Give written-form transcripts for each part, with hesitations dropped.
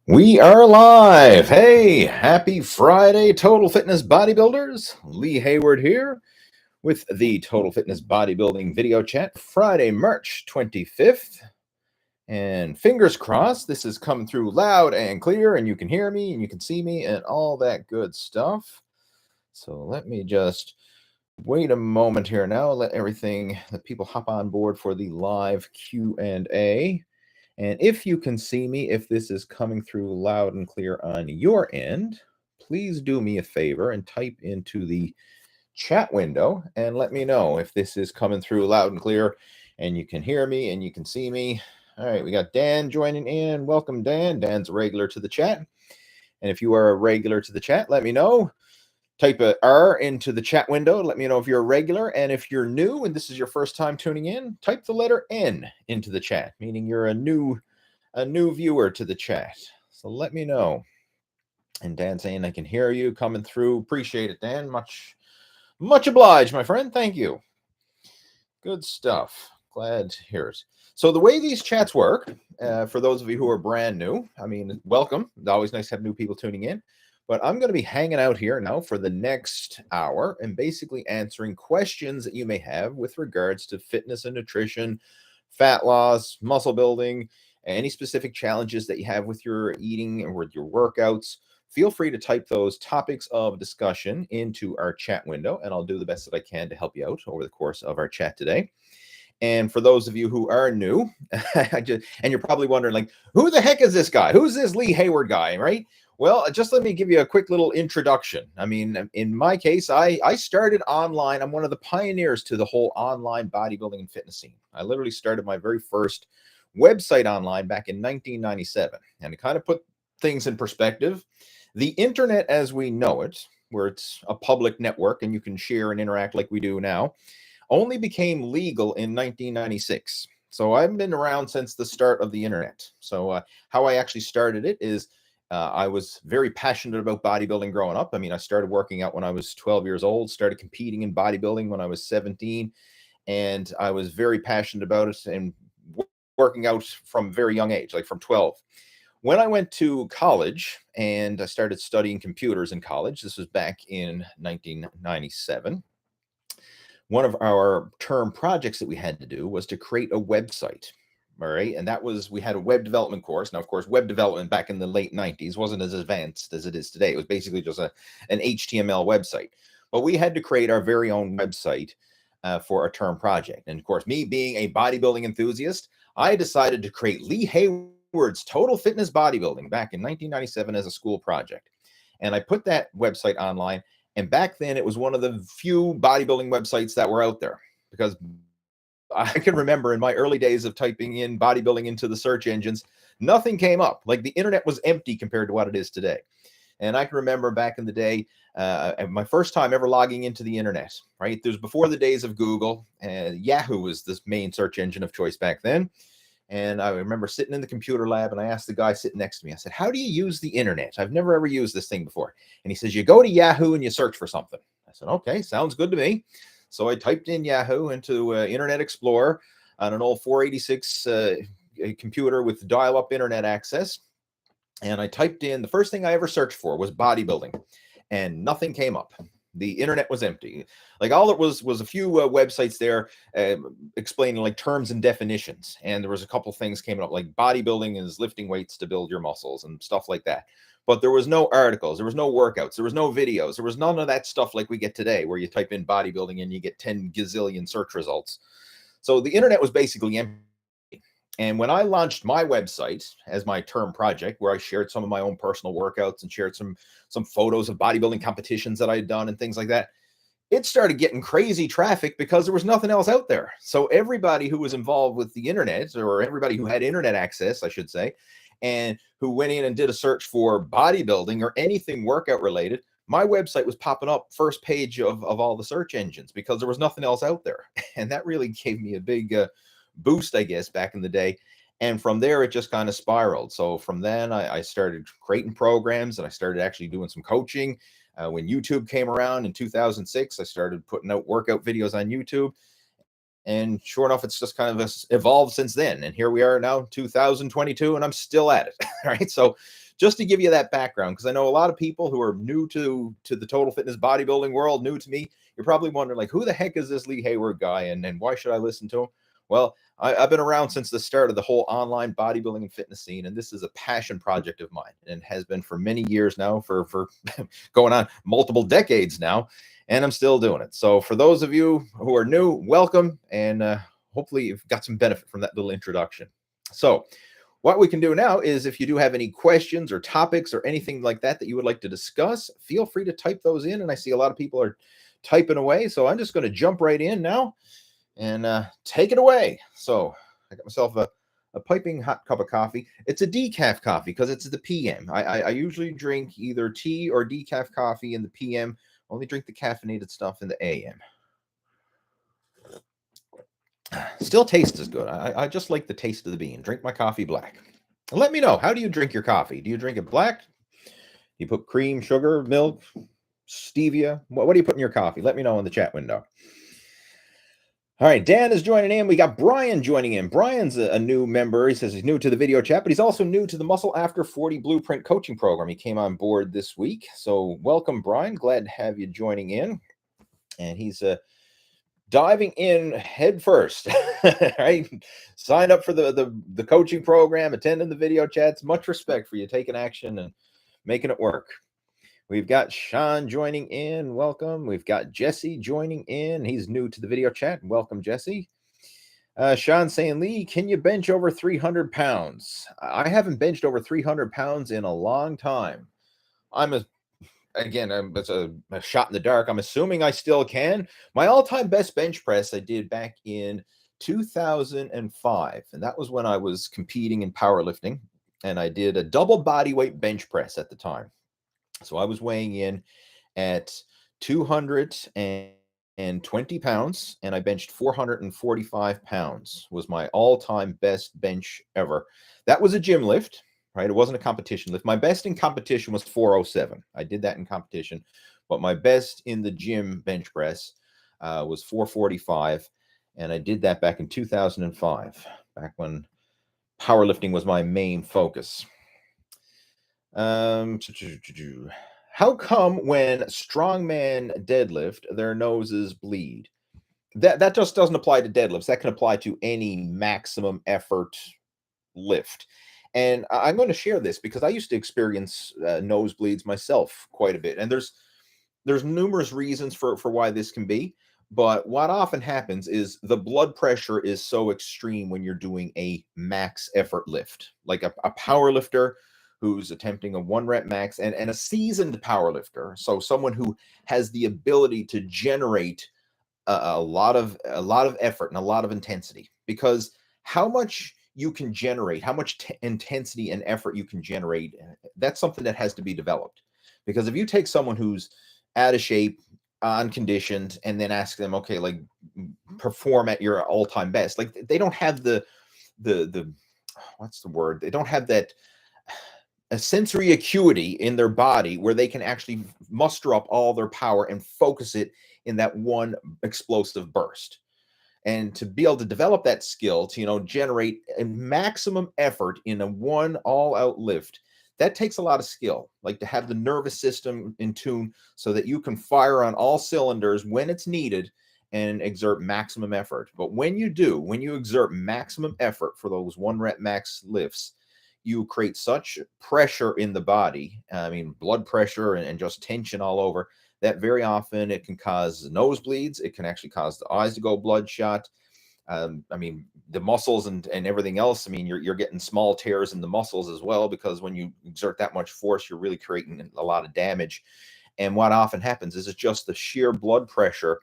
We are live. Hey, happy Friday, Total Fitness Bodybuilders. Lee Hayward here with the Total Fitness Bodybuilding video chat, Friday, March 25th. And fingers crossed, this is coming through loud and clear, and you can hear me and you can see me and all that good stuff. So let me just wait a moment here now. Let people hop on board for the live Q&A. And if you can see me, if this is coming through loud and clear on your end, please do me a favor and type into the chat window and let me know if this is coming through loud and clear and you can hear me and you can see me. All right, we got Dan joining in. Welcome, Dan. Dan's a regular to the chat. And if you are a regular to the chat, let me know. Type a R into the chat window. Let me know if you're a regular. And if you're new and this is your first time tuning in, type the letter N into the chat, meaning you're a new viewer to the chat. So let me know. And Dan saying I can hear you coming through. Appreciate it, Dan. Much obliged, my friend. Thank you. Good stuff. Glad to hear it. So the way these chats work, for those of you who are brand new, I mean, welcome. It's always nice to have new people tuning in. But I'm going to be hanging out here now for the next hour and basically answering questions that you may have with regards to fitness and nutrition, fat loss, muscle building, any specific challenges that you have with your eating or with your workouts. Feel free to type those topics of discussion into our chat window, and I'll do the best that I can to help you out over the course of our chat today. And for those of you who are new, and you're probably wondering, like, who the heck is this guy? Who's this Lee Hayward guy, right? Well, just let me give you a quick little introduction. I mean, in my case, I started online. I'm one of the pioneers to the whole online bodybuilding and fitness scene. I literally started my very first website online back in 1997. And to kind of put things in perspective, the internet as we know it, where it's a public network and you can share and interact like we do now, only became legal in 1996. So I've been around since the start of the internet. So how I actually started it is I was very passionate about bodybuilding growing up. I mean, I started working out when I was 12 years old, started competing in bodybuilding when I was 17, and I was very passionate about it and working out from a very young age, like from 12. When I went to college and I started studying computers in college, this was back in 1997. One of our term projects that we had to do was to create a website. All right. And that was, we had a web development course. Now, of course, web development back in the late 90s wasn't as advanced as it is today. It was basically just an HTML website. But we had to create our very own website for a term project. And of course, me being a bodybuilding enthusiast, I decided to create Lee Hayward's Total Fitness Bodybuilding back in 1997 as a school project. And I put that website online. And back then, it was one of the few bodybuilding websites that were out there, because I can remember in my early days of typing in bodybuilding into the search engines, nothing came up. Like, the internet was empty compared to what it is today. And I can remember back in the day, my first time ever logging into the internet, right? There's before the days of Google, and Yahoo was the main search engine of choice back then. And I remember sitting in the computer lab and I asked the guy sitting next to me, I said, how do you use the internet? I've never ever used this thing before. And he says, you go to Yahoo and you search for something. I said, okay, sounds good to me. So I typed in Yahoo into Internet Explorer on an old 486 computer with dial-up internet access. And I typed in, the first thing I ever searched for was bodybuilding, and nothing came up. The internet was empty. Like, all it was a few websites there explaining like terms and definitions. And there was a couple things came up, like bodybuilding is lifting weights to build your muscles and stuff like that. But there was no articles, there was no workouts, there was no videos, there was none of that stuff like we get today, where you type in bodybuilding and you get 10 gazillion search results. So the internet was basically empty. And when I launched my website as my term project, where I shared some of my own personal workouts and shared some photos of bodybuilding competitions that I had done and things like that, it started getting crazy traffic because there was nothing else out there. So everybody who was involved with the internet, or everybody who had internet access, I should say, and who went in and did a search for bodybuilding or anything workout related, my website was popping up first page of all the search engines, because there was nothing else out there. And that really gave me a big boost, I guess, back in the day. And from there, it just kind of spiraled. So from then, I started creating programs, and I started actually doing some coaching. When YouTube came around in 2006, I started putting out workout videos on YouTube. And sure enough, it's just kind of evolved since then. And here we are now, 2022, and I'm still at it. Right. So just to give you that background, because I know a lot of people who are new to the total fitness bodybuilding world, new to me, you're probably wondering, like, who the heck is this Lee Hayward guy, and why should I listen to him? Well, I've been around since the start of the whole online bodybuilding and fitness scene, and this is a passion project of mine, and has been for many years now, for going on multiple decades now, and I'm still doing it. So for those of you who are new, welcome, and hopefully you've got some benefit from that little introduction. So what we can do now is, if you do have any questions or topics or anything like that that you would like to discuss, feel free to type those in. And I see a lot of people are typing away, so I'm just going to jump right in now and take it away. So I got myself a piping hot cup of coffee. It's a decaf coffee because it's the PM. I usually drink either tea or decaf coffee in the PM. Only drink the caffeinated stuff in the AM. Still tastes as good. I just like the taste of the bean. Drink my coffee black. Let me know, how do you drink your coffee? Do you drink it black? Do you put cream, sugar, milk, stevia? What do you put in your coffee? Let me know in the chat window. All right, Dan is joining in. We got Brian joining in. Brian's a new member. He says he's new to the video chat, but he's also new to the Muscle After 40 Blueprint coaching program. He came on board this week. So welcome, Brian. Glad to have you joining in. And he's diving in head first. Right? Sign up for the coaching program, attending the video chats. Much respect for you taking action and making it work. We've got Sean joining in. Welcome. We've got Jesse joining in. He's new to the video chat. Welcome, Jesse. Sean saying, Lee, can you bench over 300 pounds? I haven't benched over 300 pounds in a long time. It's a shot in the dark. I'm assuming I still can. My all-time best bench press I did back in 2005, and that was when I was competing in powerlifting, and I did a double body weight bench press at the time. So I was weighing in at 220 pounds, and I benched 445 pounds. Was my all-time best bench ever. That was a gym lift, right? It wasn't a competition lift. My best in competition was 407. I did that in competition, but my best in the gym bench press was 445, and I did that back in 2005, back when powerlifting was my main focus. How come when strongmen deadlift, their noses bleed? That just doesn't apply to deadlifts. That can apply to any maximum effort lift. And I'm going to share this because I used to experience nosebleeds myself quite a bit. And there's numerous reasons for why this can be. But what often happens is the blood pressure is so extreme when you're doing a max effort lift, like a power lifter who's attempting a 1 rep max, and a seasoned power lifter. So someone who has the ability to generate a lot of effort and a lot of intensity, because how much you can generate, how much intensity and effort you can generate, that's something that has to be developed. Because if you take someone who's out of shape, unconditioned, and then ask them, okay, like, perform at your all-time best, like, they don't have the what's the word? They don't have that a sensory acuity in their body where they can actually muster up all their power and focus it in that one explosive burst. And to be able to develop that skill to, generate a maximum effort in a one all-out lift, that takes a lot of skill, like to have the nervous system in tune so that you can fire on all cylinders when it's needed and exert maximum effort. But when you exert maximum effort for those 1 rep max lifts, you create such pressure in the body, blood pressure and just tension all over, that very often it can cause nosebleeds. It can actually cause the eyes to go bloodshot. The muscles and everything else. You're getting small tears in the muscles as well, because when you exert that much force, you're really creating a lot of damage. And what often happens is it's just the sheer blood pressure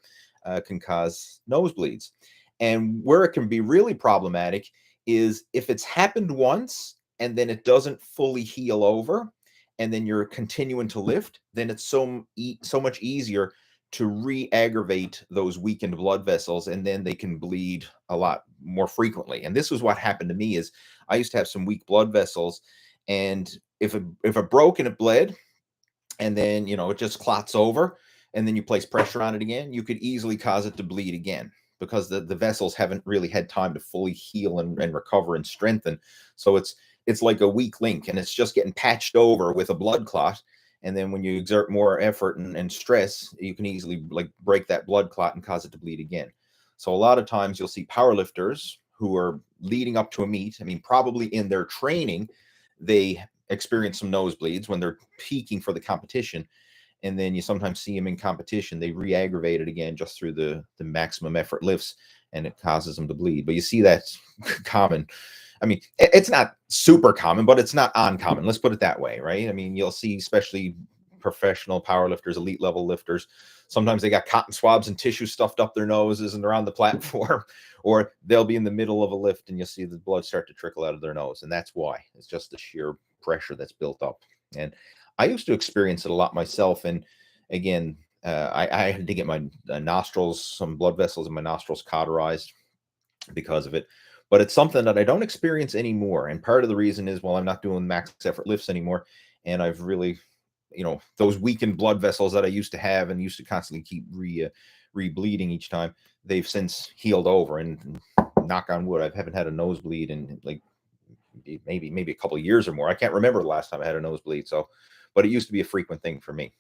can cause nosebleeds. And where it can be really problematic is if it's happened once and then it doesn't fully heal over, and then you're continuing to lift, then it's so much easier to re-aggravate those weakened blood vessels, and then they can bleed a lot more frequently. And this was what happened to me. Is I used to have some weak blood vessels, and if it broke and it bled, and then it just clots over, and then you place pressure on it again, you could easily cause it to bleed again, because the vessels haven't really had time to fully heal and recover and strengthen. So it's it's like a weak link, and it's just getting patched over with a blood clot. And then when you exert more effort and stress, you can easily like break that blood clot and cause it to bleed again. So a lot of times you'll see powerlifters who are leading up to a meet. I mean, probably in their training, they experience some nosebleeds when they're peaking for the competition. And then you sometimes see them in competition, they re-aggravate it again just through the maximum effort lifts, and it causes them to bleed. But you see that's common. I mean, it's not super common, but it's not uncommon. Let's put it that way, right? I mean, you'll see, especially professional powerlifters, elite level lifters, sometimes they got cotton swabs and tissue stuffed up their noses and they're on the platform, or they'll be in the middle of a lift and you'll see the blood start to trickle out of their nose. And that's why. It's just the sheer pressure that's built up. And I used to experience it a lot myself. And again, I had to get my nostrils, some blood vessels in my nostrils cauterized because of it. But it's something that I don't experience anymore. And part of the reason is, well, I'm not doing max effort lifts anymore. And I've really, those weakened blood vessels that I used to have and used to constantly keep re-bleeding each time, they've since healed over. And knock on wood, I haven't had a nosebleed in like maybe a couple of years or more. I can't remember the last time I had a nosebleed. So, but it used to be a frequent thing for me.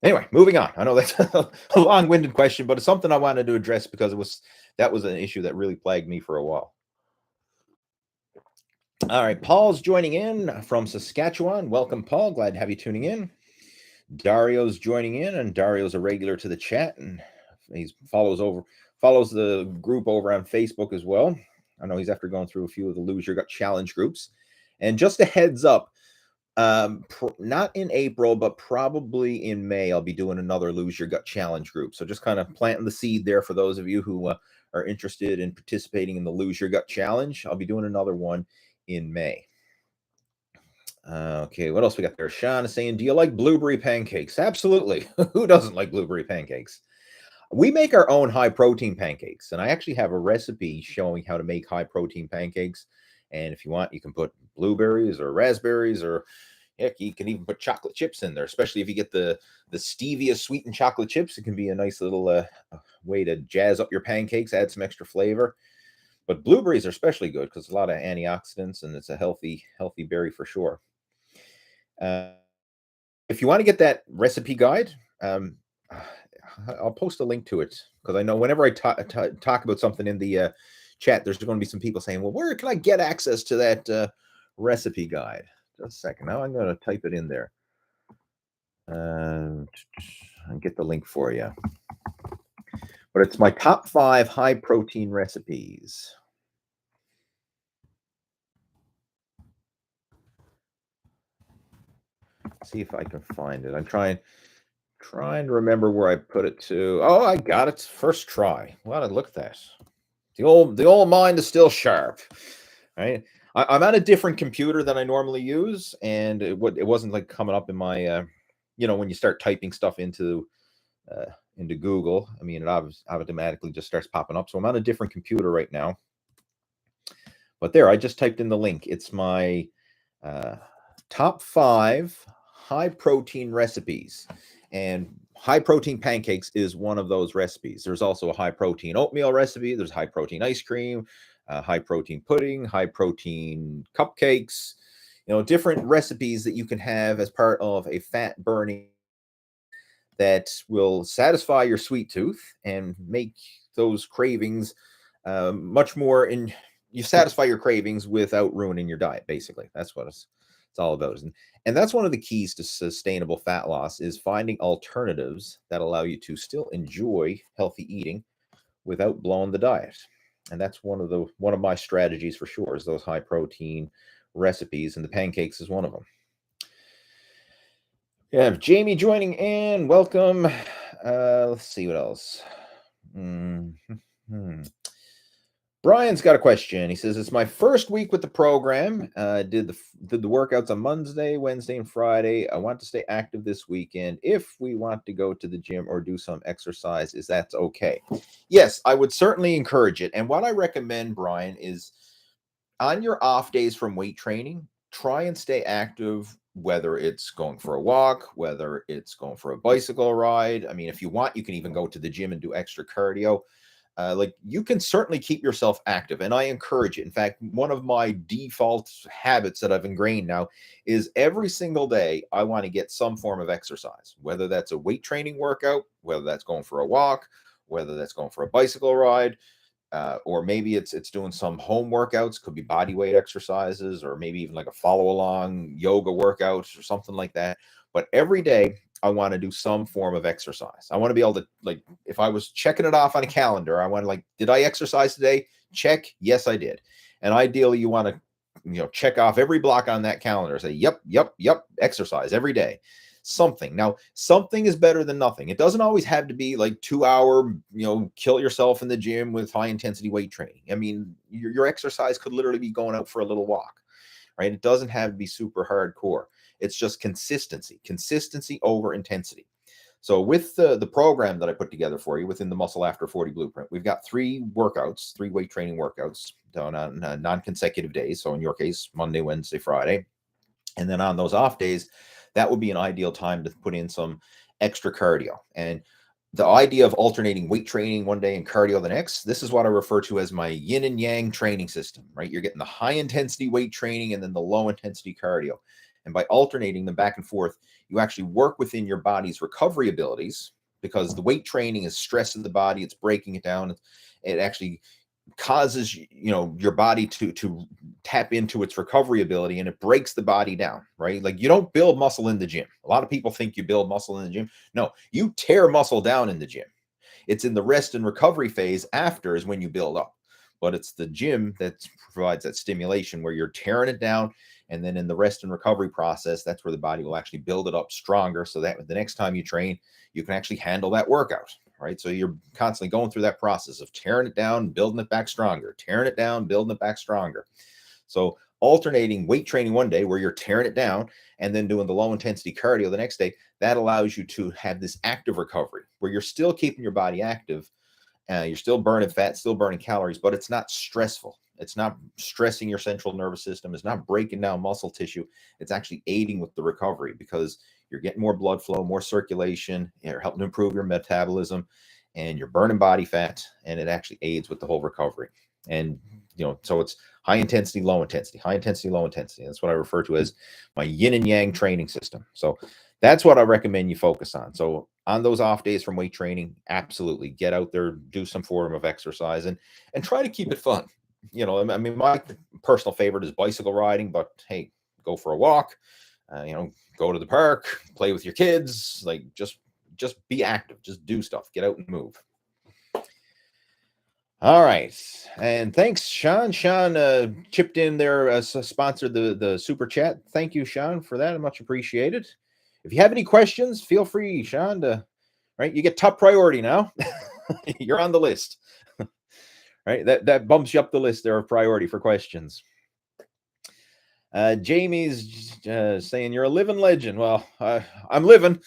Anyway, moving on. I know that's a long-winded question, but it's something I wanted to address because that was an issue that really plagued me for a while. All right, Paul's joining in from Saskatchewan. Welcome, Paul. Glad to have you tuning in. Dario's joining in, and Dario's a regular to the chat, and he follows the group over on Facebook as well. I know he's after going through a few of the Lose Your Gut challenge groups. And just a heads up, not in April, but probably in May, I'll be doing another Lose Your Gut challenge group. So just kind of planting the seed there for those of you who are interested in participating in the Lose Your Gut challenge. I'll be doing another one in May. Okay, what else we got there? Sean is saying, do you like blueberry pancakes? Absolutely. Who doesn't like blueberry pancakes? We make our own high protein pancakes, and I actually have a recipe showing how to make high protein pancakes. And if you want, you can put blueberries or raspberries, or heck, you can even put chocolate chips in there, especially if you get the stevia sweetened chocolate chips. It can be a nice little way to jazz up your pancakes, add some extra flavor. But blueberries are especially good because a lot of antioxidants, and it's a healthy berry for sure. If you want to get that recipe guide, I'll post a link to it, because I know whenever I talk about something in the chat, there's going to be some people saying, well, where can I get access to that recipe guide? Just a second. Now I'm going to type it in there and get the link for you. But it's my top 5 high protein recipes. See if I can find it. I'm trying to remember where I put it to. Oh, I got it. First try. Wow, look at that. The old mind is still sharp, right? I'm on a different computer than I normally use, and it wasn't like coming up in my, when you start typing stuff into Google. I mean, it automatically just starts popping up. So I'm on a different computer right now. But there, I just typed in the link. It's my top 5 high protein recipes, and high protein pancakes is one of those recipes. There's also a high protein oatmeal recipe. There's high protein ice cream, high protein pudding, high protein cupcakes, different recipes that you can have as part of a fat burning that will satisfy your sweet tooth and make those cravings much more you satisfy your cravings without ruining your diet. Basically, that's what it's all about. And that's one of the keys to sustainable fat loss, is finding alternatives that allow you to still enjoy healthy eating without blowing the diet. And that's one of my strategies for sure, is those high protein recipes, and the pancakes is one of them. Yeah, Jamie joining in. Welcome. Let's see what else. Brian's got a question. He says, it's my first week with the program. Did the workouts on Monday, Wednesday, and Friday. I want to stay active this weekend. If we want to go to the gym or do some exercise, is that okay? Yes, I would certainly encourage it. And what I recommend, Brian, is on your off days from weight training, try and stay active, whether it's going for a walk, whether it's going for a bicycle ride. I mean, if you want, you can even go to the gym and do extra cardio. like you can certainly keep yourself active, and I encourage it. In fact, one of my default habits that I've ingrained now is every single day I want to get some form of exercise, whether that's a weight training workout, whether that's going for a walk, whether that's going for a bicycle ride, or maybe it's doing some home workouts, could be body weight exercises, or maybe even like a follow along yoga workouts or something like that. But every day I want to do some form of exercise. I want to be able to, like, if I was checking it off on a calendar, I want to, like, did I exercise today? Check. Yes, I did. And ideally you want to, check off every block on that calendar. Say, yep, exercise every day. Something. Now, something is better than nothing. It doesn't always have to be like 2 hour, kill yourself in the gym with high intensity weight training. I mean, your exercise could literally be going out for a little walk, right? It doesn't have to be super hardcore. It's just consistency over intensity. So with the program that I put together for you within the Muscle After 40 Blueprint, we've got 3 weight training workouts done on non-consecutive days. So in your case, Monday, Wednesday, Friday. And then on those off days, that would be an ideal time to put in some extra cardio. And the idea of alternating weight training one day and cardio the next, this is what I refer to as my yin and yang training system, right? You're getting the high intensity weight training and then the low intensity cardio. And by alternating them back and forth, you actually work within your body's recovery abilities, because the weight training is stressing the body, it's breaking it down. It actually causes your body to tap into its recovery ability, and it breaks the body down, right? Like, you don't build muscle in the gym. A lot of people think you build muscle in the gym. No, you tear muscle down in the gym. It's in the rest and recovery phase after is when you build up. But it's the gym that provides that stimulation where you're tearing it down, and then in the rest and recovery process, that's where the body will actually build it up stronger, so that the next time you train, you can actually handle that workout, right? So you're constantly going through that process of tearing it down, building it back stronger, tearing it down, building it back stronger. So alternating weight training one day where you're tearing it down and then doing the low intensity cardio the next day, that allows you to have this active recovery where you're still keeping your body active. You're still burning fat, still burning calories, but it's not stressful. It's not stressing your central nervous system. It's not breaking down muscle tissue. It's actually aiding with the recovery because you're getting more blood flow, more circulation. You're helping to improve your metabolism, and you're burning body fat, and it actually aids with the whole recovery. And, so it's high intensity, low intensity, high intensity, low intensity. That's what I refer to as my yin and yang training system. So that's what I recommend you focus on. So on those off days from weight training, absolutely get out there, do some form of exercise, and try to keep it fun. I mean, my personal favorite is bicycle riding, but hey, go for a walk, go to the park, play with your kids, like just be active, just do stuff, get out and move. All right. And thanks, Sean. Sean chipped in there, sponsored the super chat. Thank you, Sean, for that. Much appreciated. If you have any questions, feel free, Sean, right? You get top priority now. You're on the list. Right? That bumps you up the list there of priority for questions. Jamie's saying you're a living legend. Well, I'm living.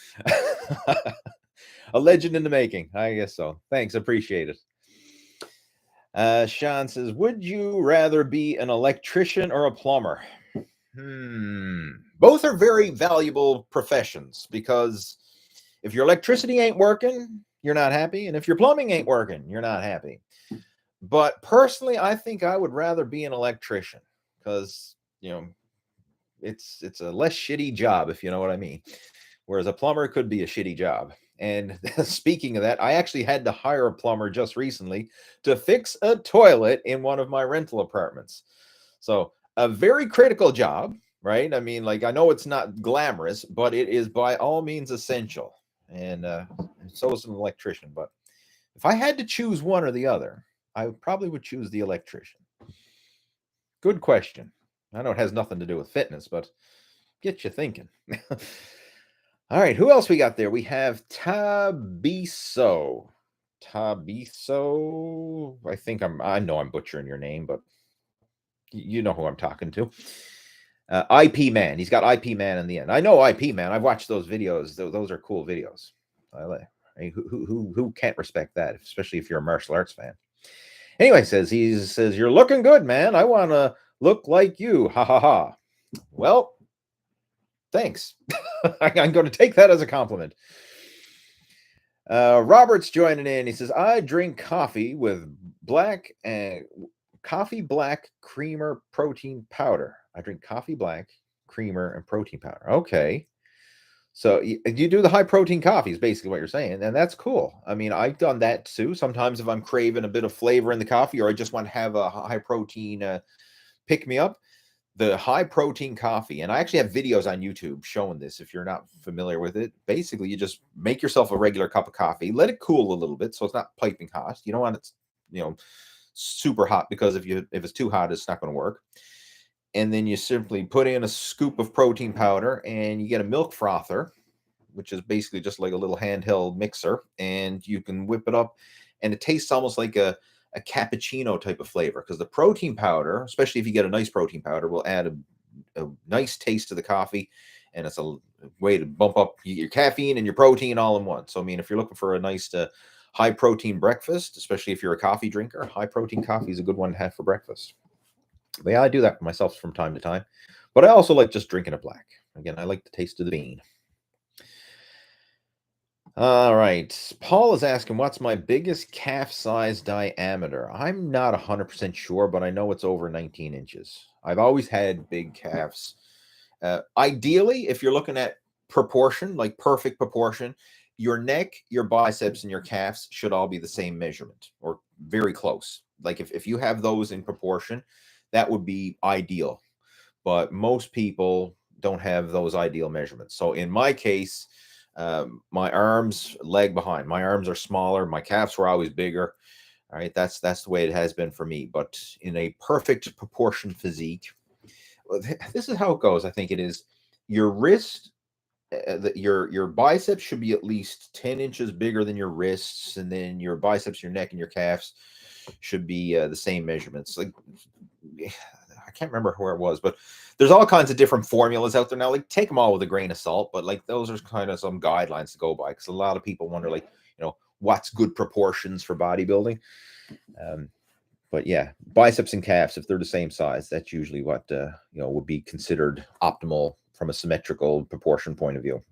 A legend in the making. I guess so. Thanks. Appreciate it. Sean says, would you rather be an electrician or a plumber? Both are very valuable professions, because if your electricity ain't working, you're not happy. And if your plumbing ain't working, you're not happy. But personally, I think I would rather be an electrician because, it's a less shitty job, if you know what I mean. Whereas a plumber could be a shitty job. And speaking of that, I actually had to hire a plumber just recently to fix a toilet in one of my rental apartments. So a very critical job, right? I mean, like, I know it's not glamorous, but it is by all means essential. And so is an electrician. But if I had to choose one or the other, I probably would choose the electrician. Good question. I know it has nothing to do with fitness, but get you thinking. All right, who else we got there? We have Tabiso. Tabiso. I know I'm butchering your name, but you know who I'm talking to. IP Man. He's got IP Man in the end. I know IP Man. I've watched those videos. Those are cool videos. Who can't respect that, especially if you're a martial arts fan? Anyway, he says, you're looking good, man. I want to look like you. Ha ha ha. Well, thanks. I'm going to take that as a compliment. Robert's joining in. He says, I drink coffee with coffee black creamer protein powder. I drink coffee black creamer and protein powder. Okay. So you do the high protein coffee is basically what you're saying, and that's cool. I mean, I've done that too. Sometimes if I'm craving a bit of flavor in the coffee, or I just want to have a high protein pick me up, the high protein coffee, and I actually have videos on YouTube showing this if you're not familiar with it. Basically, you just make yourself a regular cup of coffee, let it cool a little bit so it's not piping hot. You don't want it, super hot, because if it's too hot, it's not going to work. And then you simply put in a scoop of protein powder, and you get a milk frother, which is basically just like a little handheld mixer, and you can whip it up, and it tastes almost like a cappuccino type of flavor, because the protein powder, especially if you get a nice protein powder, will add a nice taste to the coffee, and it's a way to bump up your caffeine and your protein all in one. So, I mean, if you're looking for a nice high protein breakfast, especially if you're a coffee drinker, high protein coffee is a good one to have for breakfast. But yeah, I do that for myself from time to time. But I also like just drinking it black. Again, I like the taste of the bean. All right. Paul is asking, what's my biggest calf size diameter? I'm not 100% sure, but I know it's over 19 inches. I've always had big calves. Ideally, if you're looking at proportion, like perfect proportion, your neck, your biceps, and your calves should all be the same measurement, or very close. Like if you have those in proportion, that would be ideal. But most people don't have those ideal measurements. So in my case, my arms leg behind, my arms are smaller, my calves were always bigger. All right, that's the way it has been for me. But in a perfect proportion physique, this is how it goes. I think it is your wrist, your biceps should be at least 10 inches bigger than your wrists, and then your biceps, your neck, and your calves should be the same measurements. Like, I can't remember where it was, but there's all kinds of different formulas out there now. Like, take them all with a grain of salt, but like those are kind of some guidelines to go by, because a lot of people wonder, like, what's good proportions for bodybuilding. But yeah, biceps and calves, if they're the same size, that's usually what would be considered optimal from a symmetrical proportion point of view.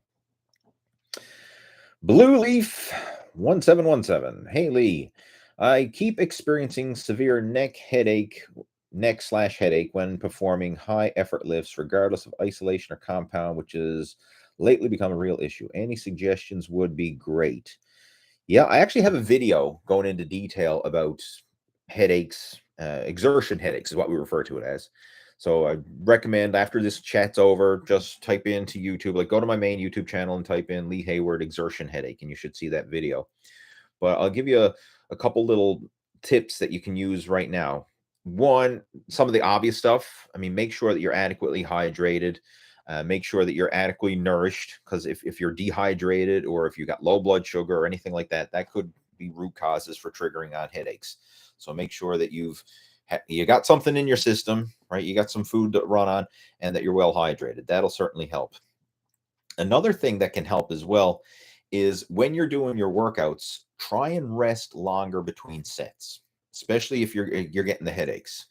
Blue Leaf 1717. Hey Lee, I keep experiencing severe neck/headache when performing high effort lifts, regardless of isolation or compound, which has lately become a real issue. Any suggestions would be great. Yeah, I actually have a video going into detail about headaches. Exertion headaches is what we refer to it as. So I recommend, after this chat's over, just type into YouTube, like go to my main YouTube channel and type in Lee Hayward exertion headache, and you should see that video. But I'll give you a couple little tips that you can use right now. One, some of the obvious stuff. I mean, make sure that you're adequately hydrated. Make sure that you're adequately nourished, because if you're dehydrated, or if you got low blood sugar or anything like that, that could be root causes for triggering on headaches. So make sure that you got something in your system, right? You got some food to run on, and that you're well hydrated. That'll certainly help. Another thing that can help as well is, when you're doing your workouts, try and rest longer between sets, especially if you're getting the headaches,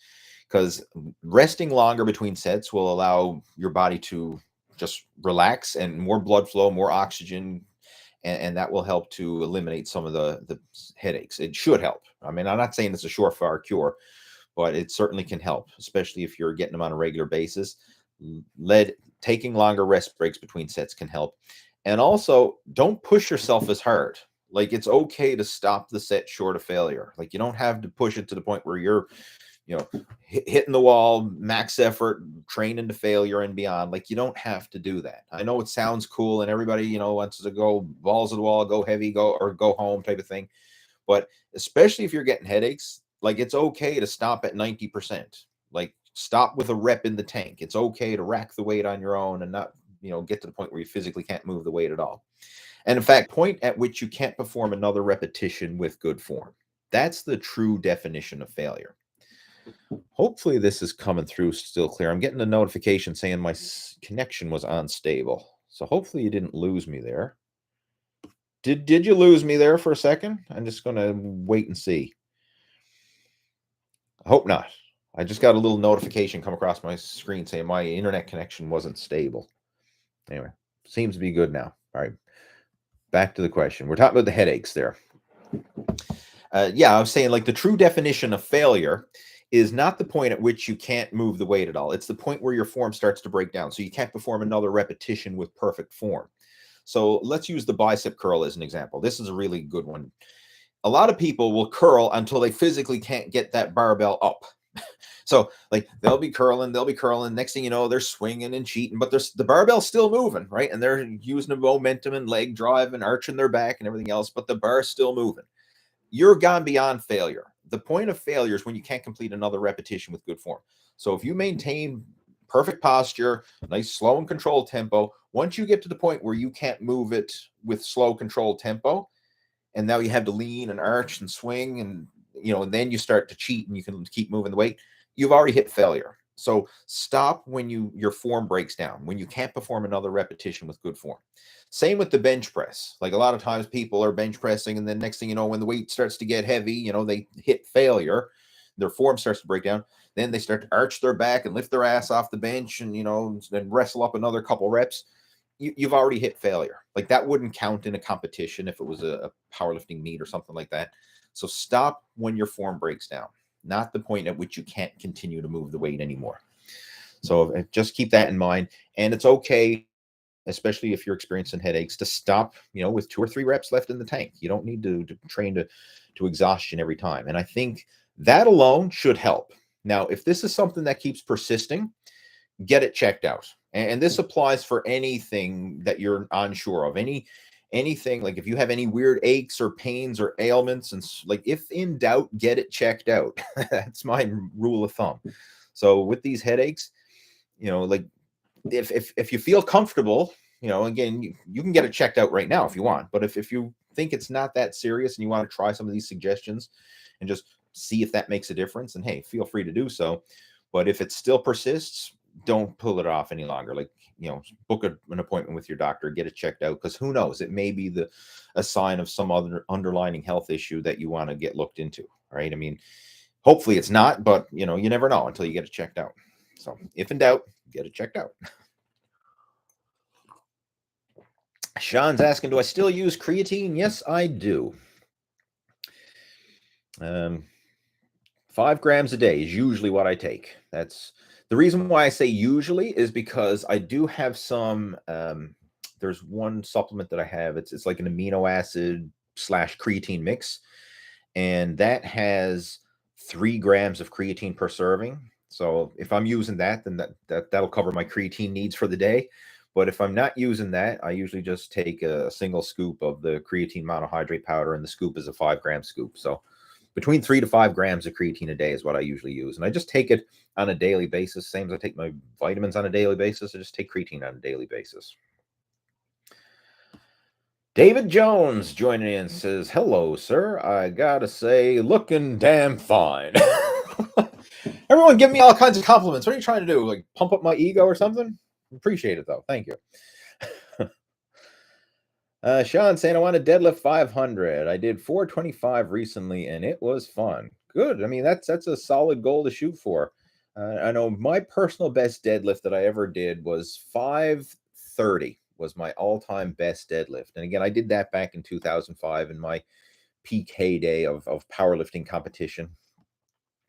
because resting longer between sets will allow your body to just relax, and more blood flow, more oxygen, and that will help to eliminate some of the headaches. It should help. I mean, I'm not saying it's a surefire cure, but it certainly can help, especially if you're getting them on a regular basis. Taking longer rest breaks between sets can help. And also, don't push yourself as hard. Like, it's okay to stop the set short of failure. Like, you don't have to push it to the point where you're hitting the wall, max effort, training to failure and beyond. Like, you don't have to do that. I know it sounds cool, and everybody, wants to go balls to the wall, go heavy, go home type of thing. But especially if you're getting headaches, like, it's okay to stop at 90%. Like, stop with a rep in the tank. It's okay to rack the weight on your own and not, get to the point where you physically can't move the weight at all. And in fact, point at which you can't perform another repetition with good form. That's the true definition of failure. Hopefully this is coming through still clear. I'm getting a notification saying my connection was unstable. So hopefully you didn't lose me there. Did you lose me there for a second? I'm just going to wait and see. I hope not. I just got a little notification come across my screen saying my internet connection wasn't stable. Anyway, seems to be good now. All right. back to the question. We're talking about the headaches there. Yeah, I was saying, like, the true definition of failure is not the point at which you can't move the weight at all. It's the point where your form starts to break down. So you can't perform another repetition with perfect form. So let's use the bicep curl as an example. This is a really good one. A lot of people will curl until they physically can't get that barbell up. So, like, they'll be curling. Next thing you know, they're swinging and cheating, but the barbell's still moving, right? And they're using the momentum and leg drive and arching their back and everything else, but the bar's still moving. You're gone beyond failure. The point of failure is when you can't complete another repetition with good form. So if you maintain perfect posture, nice slow and controlled tempo, once you get to the point where you can't move it with slow controlled tempo, and now you have to lean and arch and swing, and and then you start to cheat and you can keep moving the weight, you've already hit failure. So stop when your form breaks down, when you can't perform another repetition with good form. Same with the bench press. Like, a lot of times people are bench pressing, and then next thing you know, when the weight starts to get heavy, they hit failure, their form starts to break down. Then they start to arch their back and lift their ass off the bench and, then wrestle up another couple reps. You've already hit failure. Like, that wouldn't count in a competition if it was a powerlifting meet or something like that. So stop when your form breaks down, not the point at which you can't continue to move the weight anymore. So just keep that in mind. And it's okay, especially if you're experiencing headaches, to stop, with 2 or 3 reps left in the tank. You don't need to train to exhaustion every time. And I think that alone should help. Now, if this is something that keeps persisting, get it checked out. And this applies for anything that you're unsure of. Anything, like if you have any weird aches or pains or ailments, and like, if in doubt, get it checked out. That's my rule of thumb. So with these headaches, like, if you feel comfortable, again, you can get it checked out right now if you want. But if you think it's not that serious and you want to try some of these suggestions and just see if that makes a difference, and hey, feel free to do so. But if it still persists, don't pull it off any longer. Like, book an appointment with your doctor, get it checked out, because who knows, it may be a sign of some other underlying health issue that you want to get looked into, right? I mean, hopefully it's not, but you never know until you get it checked out. So if in doubt, get it checked out. Sean's asking, do I still use creatine? Yes, I do. 5 grams a day is usually what I take. That's the reason why I say usually, is because I do have some, there's one supplement that I have. It's like an amino acid / creatine mix. And that has 3 grams of creatine per serving. So if I'm using that, then that'll cover my creatine needs for the day. But if I'm not using that, I usually just take a single scoop of the creatine monohydrate powder, and the scoop is a 5-gram scoop. So between 3 to 5 grams of creatine a day is what I usually use. And I just take it on a daily basis. Same as I take my vitamins on a daily basis. I just take creatine on a daily basis. David Jones joining in says, hello, sir. I gotta say, looking damn fine. Everyone give me all kinds of compliments. What are you trying to do? Like, pump up my ego or something? Appreciate it, though. Thank you. Sean saying, I want to deadlift 500. I did 425 recently, and it was fun. Good. I mean, that's a solid goal to shoot for. I know my personal best deadlift that I ever did was 530. Was my all-time best deadlift. And again, I did that back in 2005 in my peak heyday of powerlifting competition.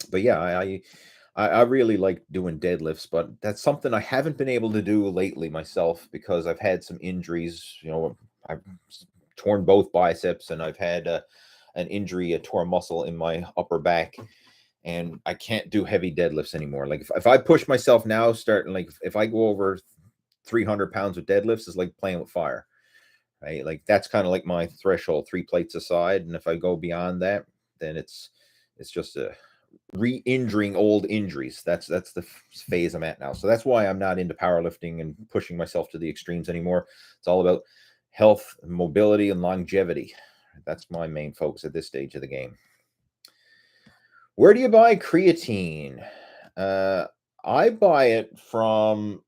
But yeah, I really like doing deadlifts, but that's something I haven't been able to do lately myself, because I've had some injuries. I've torn both biceps, and I've had an injury, a torn muscle in my upper back, and I can't do heavy deadlifts anymore. Like, if I push myself now, starting, like, if I go over 300 pounds with deadlifts, is like playing with fire, right? Like, that's kind of like my threshold, 3 plates aside. And if I go beyond that, then it's just a re-injuring old injuries. That's the phase I'm at now. So that's why I'm not into powerlifting and pushing myself to the extremes anymore. It's all about health, mobility, and longevity. That's my main focus at this stage of the game. Where do you buy creatine? I buy it from,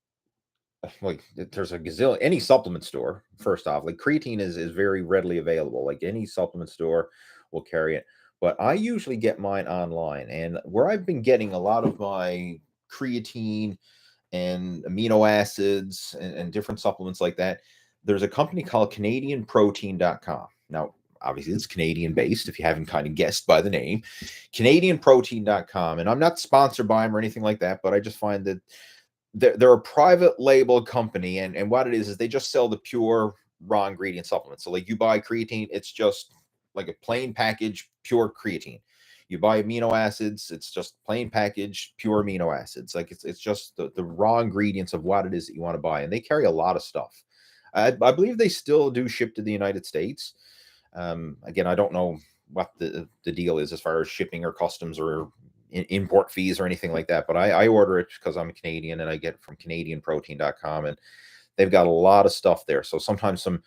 like, there's a gazillion, any supplement store. First off, like, creatine is very readily available. Like, any supplement store will carry it. But I usually get mine online, and where I've been getting a lot of my creatine and amino acids and different supplements like that, there's a company called CanadianProtein.com. Now, obviously, it's Canadian based, if you haven't kind of guessed by the name, CanadianProtein.com. And I'm not sponsored by them or anything like that, but I just find that they're a private label company. And what it is they just sell the pure raw ingredient supplements. So, like, you buy creatine, it's just like a plain package, pure creatine. You buy amino acids, it's just plain package, pure amino acids. Like, it's just the raw ingredients of what it is that you want to buy. And they carry a lot of stuff. I believe they still do ship to the United States. Again, I don't know what the deal is as far as shipping or customs or import fees or anything like that, but I order it because I'm a Canadian and I get it from CanadianProtein.com, and they've got a lot of stuff there. So sometimes some,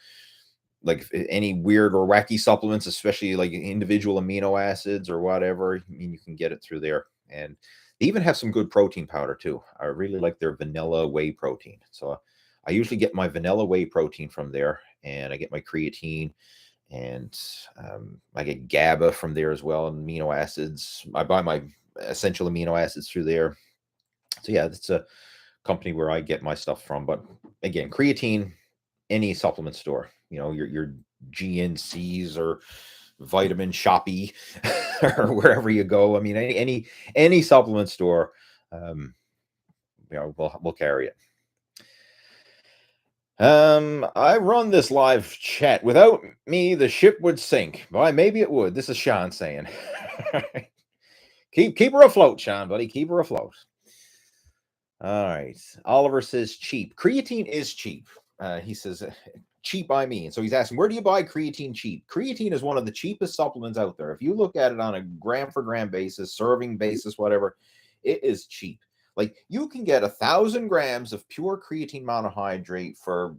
like, any weird or wacky supplements, especially like individual amino acids or whatever, I mean, you can get it through there. And they even have some good protein powder too. I really like their vanilla whey protein. So I usually get my vanilla whey protein from there, and I get my creatine, and I get GABA from there as well, and amino acids. I buy my essential amino acids through there. So yeah, that's a company where I get my stuff from. But again, creatine, any supplement store, your GNCs or Vitamin Shoppy or wherever you go. I mean, any supplement store, we'll carry it. I run this live chat. Without me, the ship would sink. Why, maybe it would. This is Sean saying. keep her afloat, Sean, buddy. Keep her afloat. All right. Oliver says cheap. Creatine is cheap. He says cheap, I mean. So he's asking, where do you buy creatine cheap? Creatine is one of the cheapest supplements out there. If you look at it on a gram for gram basis, serving basis, whatever, it is cheap. Like, you can get 1,000 grams of pure creatine monohydrate for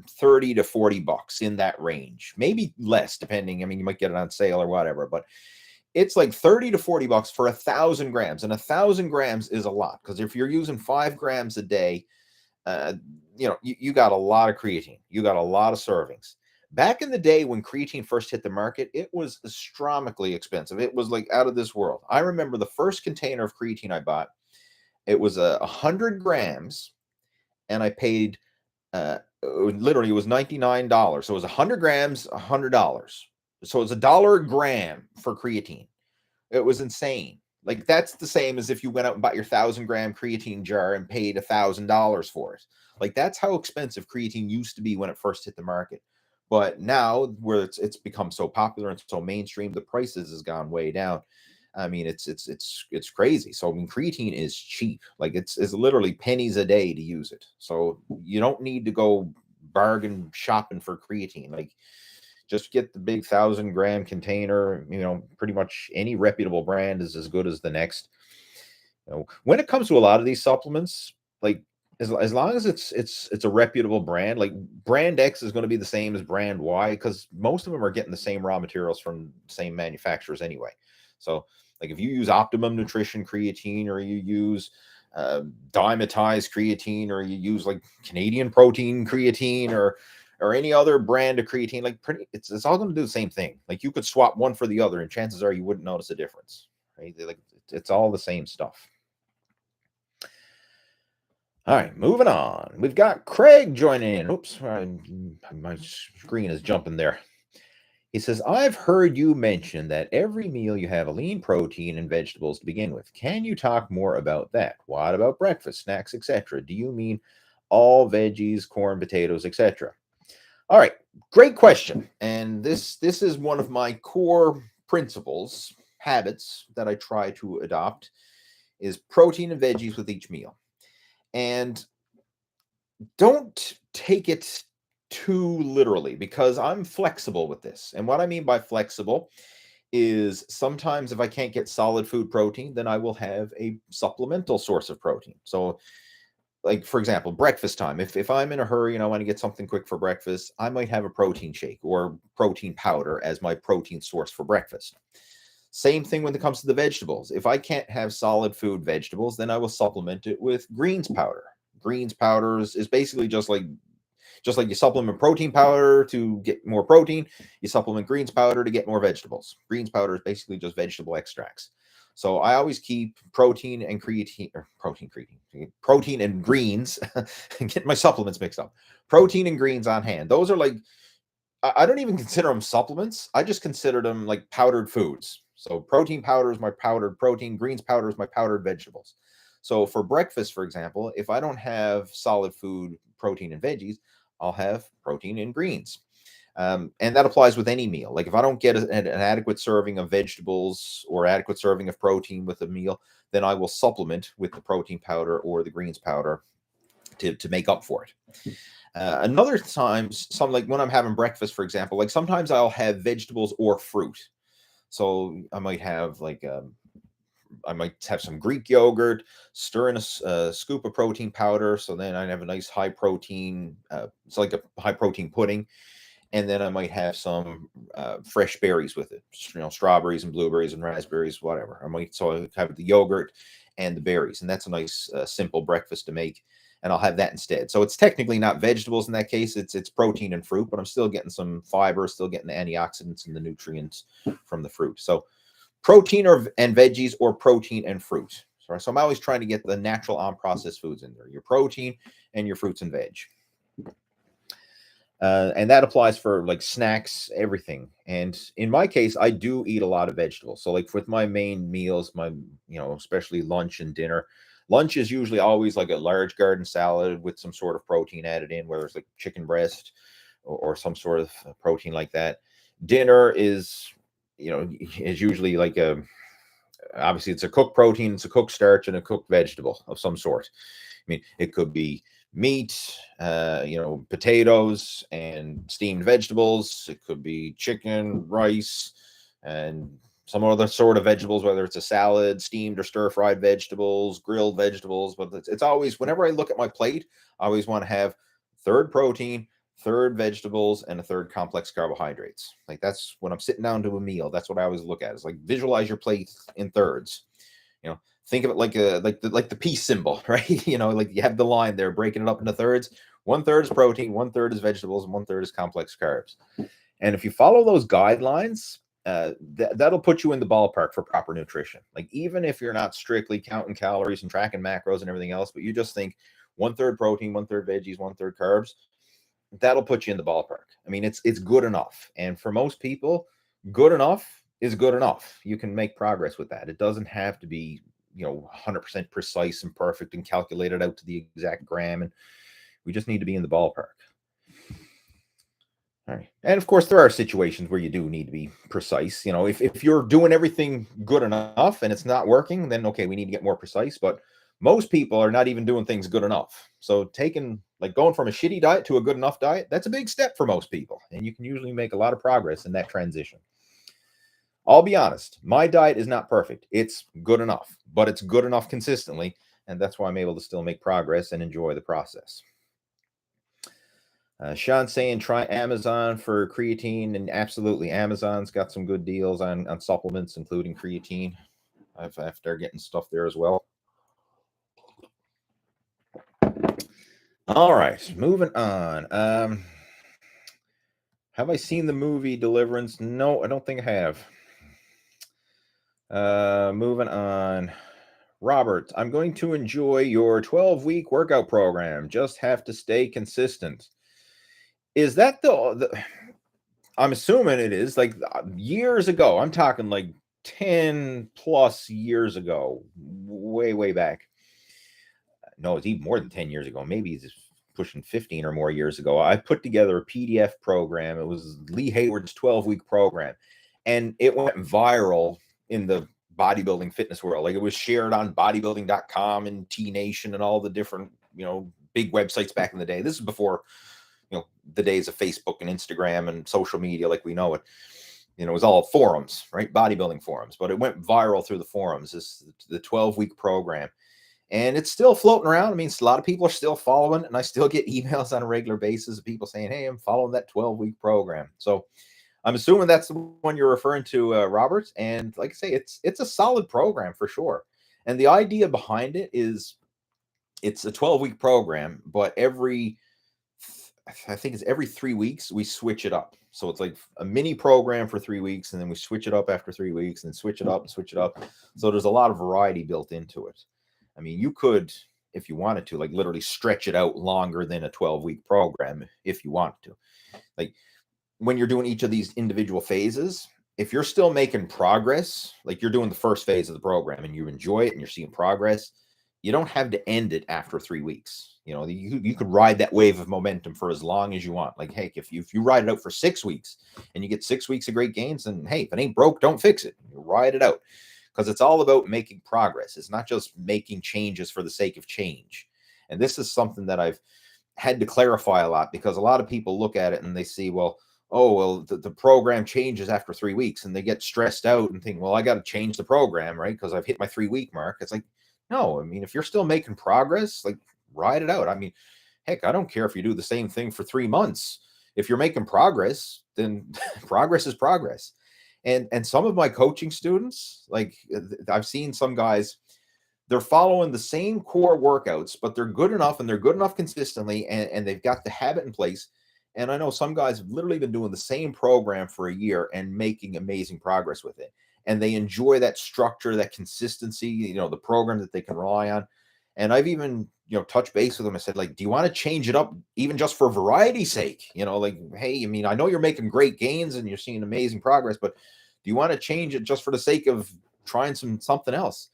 30 to 40 bucks, in that range, maybe less, depending. I mean, you might get it on sale or whatever, but it's like 30 to 40 bucks for 1,000 grams. And 1,000 grams is a lot, because if you're using 5 grams a day, you got a lot of creatine. You got a lot of servings. Back in the day when creatine first hit the market, it was astronomically expensive. It was like out of this world. I remember the first container of creatine I bought. It was 100 grams, and I paid, literally, it was $99. So it was 100 grams, $100. So it's $1 a gram for creatine. It was insane. Like, that's the same as if you went out and bought your 1,000-gram creatine jar and paid $1,000 for it. Like, that's how expensive creatine used to be when it first hit the market. But now, where it's become so popular and so mainstream, the prices has gone way down. I mean, it's crazy. So, I mean, creatine is cheap. Like, it's literally pennies a day to use it. So you don't need to go bargain shopping for creatine. Like, just get the big 1,000-gram container. Pretty much any reputable brand is as good as the next. When it comes to a lot of these supplements, like, as long as it's a reputable brand, like brand X is going to be the same as brand Y, because most of them are getting the same raw materials from the same manufacturers anyway. So, like, if you use Optimum Nutrition creatine, or you use Dimetized creatine, or you use like Canadian Protein creatine, or any other brand of creatine, like, it's all going to do the same thing. Like, you could swap one for the other, and chances are you wouldn't notice a difference, right? Like, it's all the same stuff. All right, moving on. We've got Craig joining in. Oops, my screen is jumping there. He says, I've heard you mention that every meal you have a lean protein and vegetables to begin with. Can you talk more about that? What about breakfast, snacks, etc.? Do you mean all veggies, corn, potatoes, etc.? All right, great question. And this is one of my core principles, habits that I try to adopt, is protein and veggies with each meal. And don't take it too literally, because I'm flexible with this. And what I mean by flexible is, sometimes if I can't get solid food protein, then I will have a supplemental source of protein. So, like, for example, breakfast time. If I'm in a hurry and I want to get something quick for breakfast, I might have a protein shake or protein powder as my protein source for breakfast. Same thing when it comes to the vegetables. If I can't have solid food vegetables, then I will supplement it with greens powder. Greens powder is basically just like you supplement protein powder to get more protein, you supplement greens powder to get more vegetables. Greens powder is basically just vegetable extracts. So I always keep protein and creatine, or protein and greens. Get my supplements mixed up. Protein and greens on hand. Those are like, I don't even consider them supplements. I just consider them like powdered foods. So protein powder is my powdered protein, greens powder is my powdered vegetables. So for breakfast, for example, if I don't have solid food, protein and veggies, I'll have protein and greens. And that applies with any meal. Like if I don't get an adequate serving of vegetables or adequate serving of protein with a meal, then I will supplement with the protein powder or the greens powder to make up for it. Another times, some like when I'm having breakfast, for example, like sometimes I'll have vegetables or fruit. So I might have like I might have some Greek yogurt, stir in a scoop of protein powder. So then I have a nice high protein. It's like a high protein pudding. And then I might have some fresh berries with it, strawberries and blueberries and raspberries, whatever. So I have the yogurt and the berries, and that's a nice simple breakfast to make. And I'll have that instead. So it's technically not vegetables in that case; it's protein and fruit, but I'm still getting some fiber, still getting the antioxidants and the nutrients from the fruit. So protein and veggies, or protein and fruit. So I'm always trying to get the natural unprocessed foods in there: your protein and your fruits and veg. And that applies for like snacks, everything. And in my case, I do eat a lot of vegetables. So like with my main meals, especially lunch and dinner, lunch is usually always like a large garden salad with some sort of protein added in, whether it's like chicken breast or some sort of protein like that. Dinner is usually like obviously it's a cooked protein, it's a cooked starch, and a cooked vegetable of some sort. I mean, it could be meat, potatoes and steamed vegetables. It could be chicken, rice, and some other sort of vegetables, whether it's a salad, steamed or stir-fried vegetables, grilled vegetables. But it's always, whenever I look at my plate, I always want to have third protein, third vegetables, and a third complex carbohydrates. Like that's when I'm sitting down to a meal. That's what I always look at. It's like visualize your plate in thirds. Think of it like the peace symbol, right? Like you have the line there, breaking it up into thirds. 1/3 is protein, 1/3 is vegetables, and 1/3 is complex carbs. And if you follow those guidelines, that'll put you in the ballpark for proper nutrition. Like even if you're not strictly counting calories and tracking macros and everything else, but you just think 1/3 protein, 1/3 veggies, 1/3 carbs, that'll put you in the ballpark. I mean, it's good enough. And for most people, good enough is good enough. You can make progress with that. It doesn't have to be 100% precise and perfect and calculated out to the exact gram. And we just need to be in the ballpark. All right. And of course, there are situations where you do need to be precise. If you're doing everything good enough and it's not working, then okay, we need to get more precise. But most people are not even doing things good enough. So going from a shitty diet to a good enough diet, that's a big step for most people. And you can usually make a lot of progress in that transition. I'll be honest, my diet is not perfect. It's good enough, but it's good enough consistently. And that's why I'm able to still make progress and enjoy the process. Sean's saying try Amazon for creatine, and absolutely, Amazon's got some good deals on supplements, including creatine. After getting stuff there as well. All right, moving on. Have I seen the movie Deliverance? No, I don't think I have. Moving on. Robert, I'm going to enjoy your 12-week workout program. Just have to stay consistent. Is that I'm assuming it is like years ago. I'm talking like 10 plus years ago, way back. No, it's even more than 10 years ago. Maybe it's pushing 15 or more years ago. I put together a PDF program. It was Lee Hayward's 12-week program, and it went viral in the bodybuilding fitness world. Like it was shared on bodybuilding.com and T Nation and all the different, big websites back in the day. This is before, the days of Facebook and Instagram and social media like we know it. It was all forums, right? Bodybuilding forums, but it went viral through the forums. The 12-week program. And it's still floating around. I mean, a lot of people are still following it, and I still get emails on a regular basis of people saying, hey, I'm following that 12-week program. So I'm assuming that's the one you're referring to, Robert. And like I say, it's a solid program for sure. And the idea behind it is it's a 12-week program, but every I think it's every 3 weeks we switch it up. So it's like a mini program for 3 weeks, and then we switch it up after 3 weeks, and switch it up and switch it up. So there's a lot of variety built into it. I mean, you could, if you wanted to, like literally stretch it out longer than a 12-week program if you wanted to. Like when you're doing each of these individual phases, if you're still making progress, like you're doing the first phase of the program and you enjoy it and you're seeing progress, you don't have to end it after 3 weeks. You know, you could ride that wave of momentum for as long as you want. Like, hey, if you ride it out for 6 weeks and you get 6 weeks of great gains, then hey, if it ain't broke, don't fix it. You ride it out, because it's all about making progress. It's not just making changes for the sake of change. And this is something that I've had to clarify a lot, because a lot of people look at it and they see, well, oh, well, the program changes after 3 weeks, and they get stressed out and think, well, I got to change the program, right? Because I've hit my 3-week mark. It's like, no, I mean, if you're still making progress, like ride it out. I mean, heck, I don't care if you do the same thing for 3 months. If you're making progress, then progress is progress. And some of my coaching students, like I've seen some guys, they're following the same core workouts, but they're good enough and they're good enough consistently, and they've got the habit in place. And I know some guys have literally been doing the same program for a year and making amazing progress with it. And they enjoy that structure, that consistency, you know, the program that they can rely on. And I've even, you know, touched base with them. I said, like, do you want to change it up even just for variety's sake? You know, like, hey, I mean, I know you're making great gains and you're seeing amazing progress, but do you want to change it just for the sake of trying something else?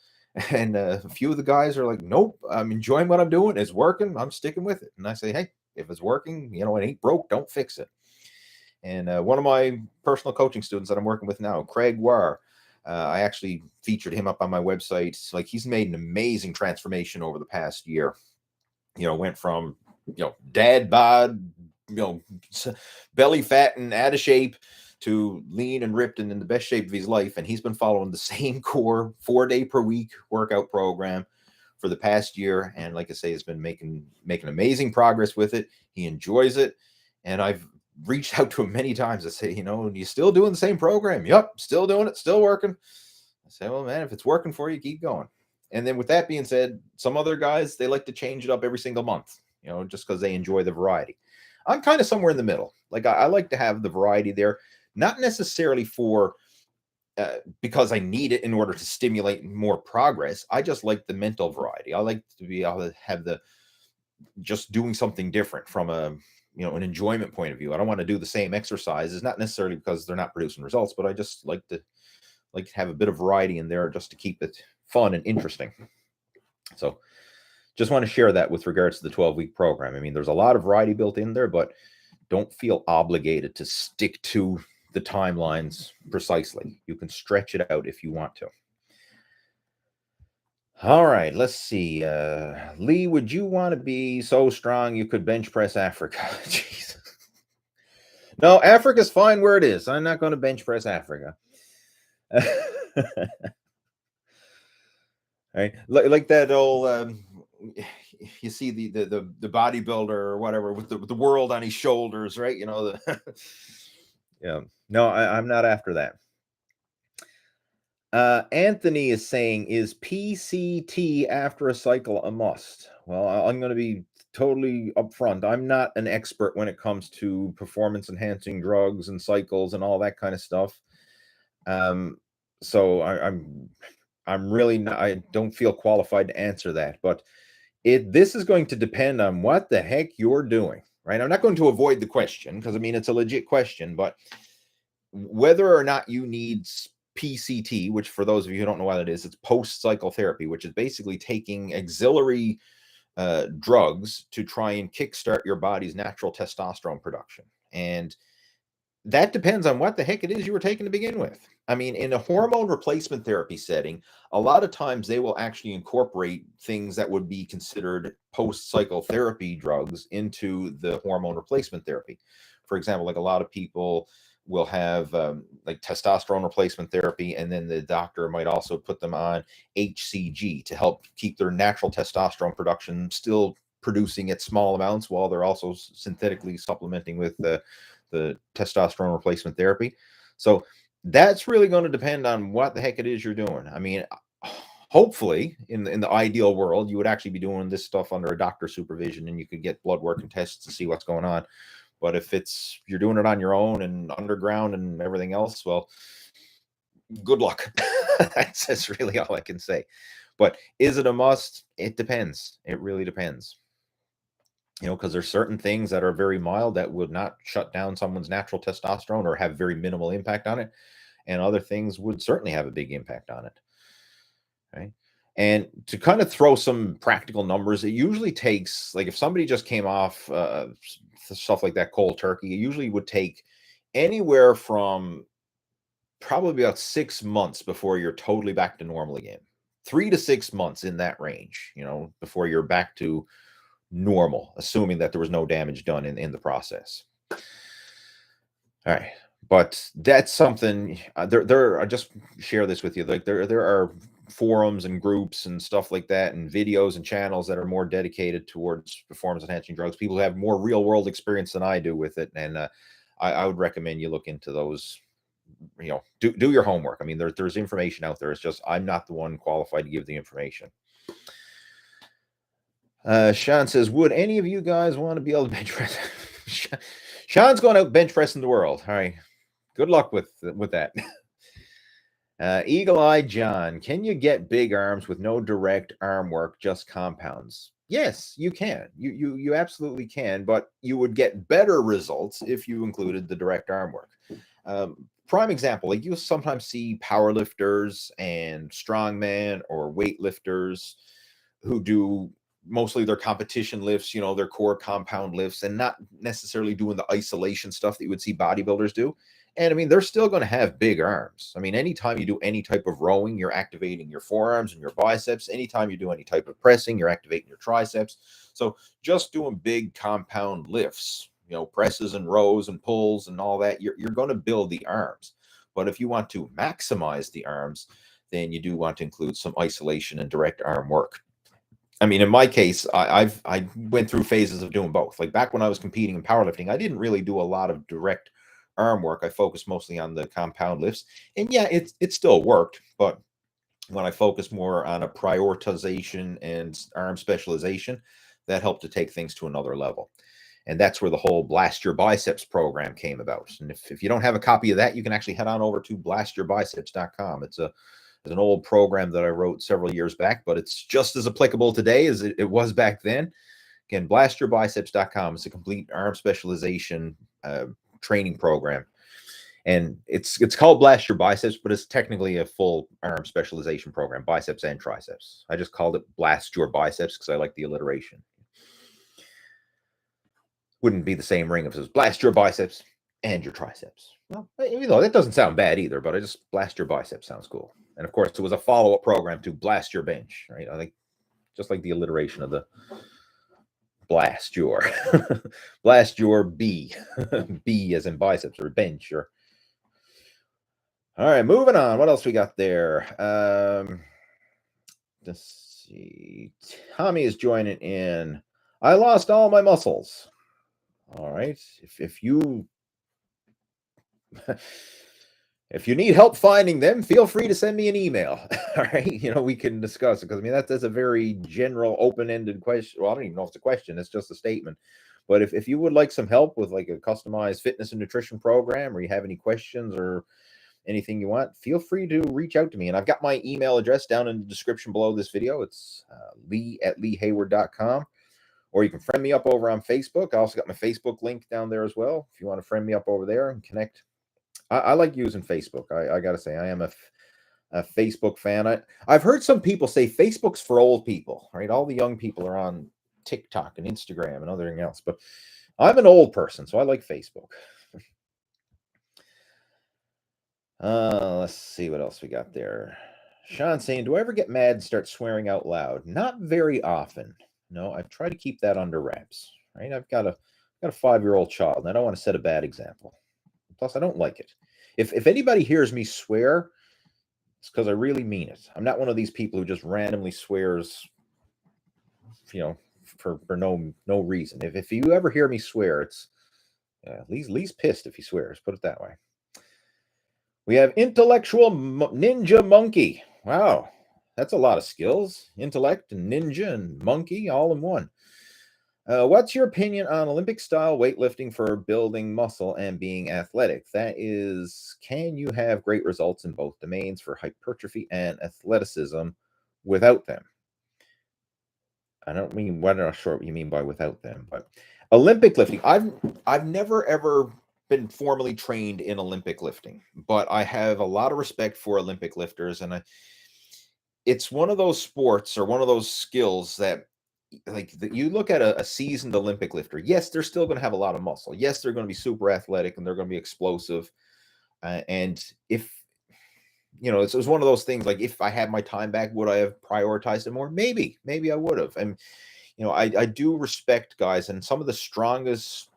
And a few of the guys are like, nope, I'm enjoying what I'm doing. It's working. I'm sticking with it. And I say, hey, if it's working, you know, it ain't broke, don't fix it. And one of my personal coaching students that I'm working with now, Craig War, I actually featured him up on my website. Like, he's made an amazing transformation over the past year. You know, went from, you know, dad bod, you know, belly fat and out of shape, to lean and ripped and in the best shape of his life. And he's been following the same core 4-day-per-week workout program for the past year. And like I say, has been making amazing progress with it. He enjoys it. And I've reached out to him many times. I say, you know, you still doing the same program? Yep, still doing it, still working. I say, well, man, if it's working for you, keep going. And then with that being said, some other guys, they like to change it up every single month, you know, just because they enjoy the variety. I'm kind of somewhere in the middle. Like, I like to have the variety there, not necessarily for because I need it in order to stimulate more progress. I just like the mental variety. I like to be able to have the just doing something different from a, you know, an enjoyment point of view. I don't want to do the same exercises, not necessarily because they're not producing results, but I just like to have a bit of variety in there just to keep it fun and interesting. So just want to share that with regards to the 12-week program. I mean, there's a lot of variety built in there, but don't feel obligated to stick to the timelines precisely. You can stretch it out if you want to. All right, let's see. Lee, would you want to be so strong you could bench press Africa? Jesus. No, Africa's fine where it is. I'm not going to bench press Africa. Right, like that old you see the bodybuilder or whatever with the world on his shoulders, right? You know, yeah. No, I'm not after that. Anthony is saying, is PCT after a cycle a must? Well, I'm going to be totally upfront. I'm not an expert when it comes to performance enhancing drugs and cycles and all that kind of stuff. So I'm really not, I don't feel qualified to answer that, but this is going to depend on what the heck you're doing, right? I'm not going to avoid the question, because I mean, it's a legit question, but whether or not you need PCT, which for those of you who don't know what it is, it's post-cycle therapy, which is basically taking auxiliary drugs to try and kickstart your body's natural testosterone production. And that depends on what the heck it is you were taking to begin with. I mean, in a hormone replacement therapy setting, a lot of times they will actually incorporate things that would be considered post-cycle therapy drugs into the hormone replacement therapy. For example, like a lot of people will have like testosterone replacement therapy, and then the doctor might also put them on HCG to help keep their natural testosterone production still producing at small amounts, while they're also synthetically supplementing with the testosterone replacement therapy. So that's really going to depend on what the heck it is you're doing. I mean, hopefully, in the ideal world, you would actually be doing this stuff under a doctor's supervision, and you could get blood work and tests to see what's going on. But if you're doing it on your own and underground and everything else, well, good luck. That's really all I can say. But is it a must? It depends. It really depends. Because there's certain things that are very mild that would not shut down someone's natural testosterone or have very minimal impact on it. And other things would certainly have a big impact on it. Right. And to kind of throw some practical numbers, it usually takes, like, if somebody just came off stuff like that cold turkey, it usually would take anywhere from probably about 6 months before you're totally back to normal again. 3 to 6 months, in that range, before you're back to normal, assuming that there was no damage done in the process. All right. But that's something I just share this with you. Like, there are forums and groups and stuff like that, and videos and channels that are more dedicated towards performance enhancing drugs. People who have more real world experience than I do with it. And I would recommend you look into those. Do your homework. I mean, there's information out there. It's just, I'm not the one qualified to give the information. Sean says, would any of you guys want to be able to bench press? Sean's going out bench pressing the world. All right. Good luck with that. Eagle-eyed John, can you get big arms with no direct arm work, just compounds? Yes, you can. You absolutely can, but you would get better results if you included the direct arm work. Prime example, like, you sometimes see powerlifters and strongmen or weightlifters who do mostly their competition lifts, their core compound lifts, and not necessarily doing the isolation stuff that you would see bodybuilders do. And I mean, they're still going to have big arms. I mean, anytime you do any type of rowing, you're activating your forearms and your biceps. Anytime you do any type of pressing, you're activating your triceps. So just doing big compound lifts, presses and rows and pulls and all that, you're going to build the arms. But if you want to maximize the arms, then you do want to include some isolation and direct arm work. I mean, in my case, I went through phases of doing both. Like, back when I was competing in powerlifting, I didn't really do a lot of direct arm work. I focused mostly on the compound lifts. And yeah, it still worked. But when I focused more on a prioritization and arm specialization, that helped to take things to another level. And that's where the whole Blast Your Biceps program came about. And if you don't have a copy of that, you can actually head on over to blastyourbiceps.com. It's an old program that I wrote several years back, but it's just as applicable today as it was back then. Again, blastyourbiceps.com is a complete arm specialization training program. And it's called Blast Your Biceps, but it's technically a full arm specialization program, biceps and triceps. I just called it Blast Your Biceps because I like the alliteration. Wouldn't be the same ring if it was Blast Your Biceps and your triceps. Well, that doesn't sound bad either, but I just Blast Your Biceps sounds cool. And of course, it was a follow-up program to Blast Your Bench, right? I think just like the alliteration of the Blast Your B, B as in biceps, or bench, or. All right, moving on. What else we got there? Let's see. Tommy is joining in. I lost all my muscles. All right. If you need help finding them, feel free to send me an email. All right. We can discuss it, because I mean, that's a very general, open-ended question. Well, I don't even know if it's a question. It's just a statement. But if you would like some help with like a customized fitness and nutrition program, or you have any questions or anything you want, feel free to reach out to me. And I've got my email address down in the description below this video. It's lee@leehayward.com. Or you can friend me up over on Facebook. I also got my Facebook link down there as well, if you want to friend me up over there and connect. I like using Facebook. I got to say, I am a Facebook fan. I've heard some people say Facebook's for old people, right? All the young people are on TikTok and Instagram and everything else. But I'm an old person, so I like Facebook. Let's see what else we got there. Sean saying, do I ever get mad and start swearing out loud? Not very often. No, I try to keep that under wraps, right? I've got a 5-year-old child, and I don't want to set a bad example. Plus, I don't like it. If anybody hears me swear, it's because I really mean it. I'm not one of these people who just randomly swears, for no reason. If you ever hear me swear, it's Lee's pissed if he swears. Put it that way. We have Intellectual Ninja Monkey. Wow. That's a lot of skills. Intellect and ninja and monkey all in one. What's your opinion on Olympic-style weightlifting for building muscle and being athletic? That is, can you have great results in both domains for hypertrophy and athleticism without them? I don't mean, I'm not sure what you mean by without them, but Olympic lifting. I've never ever been formally trained in Olympic lifting, but I have a lot of respect for Olympic lifters, and it's one of those sports or one of those skills that you look at a seasoned Olympic lifter. Yes, they're still going to have a lot of muscle. Yes, they're going to be super athletic and they're going to be explosive. And if it's one of those things. Like if I had my time back, would I have prioritized it more? Maybe I would have. And I do respect guys, and some of the strongest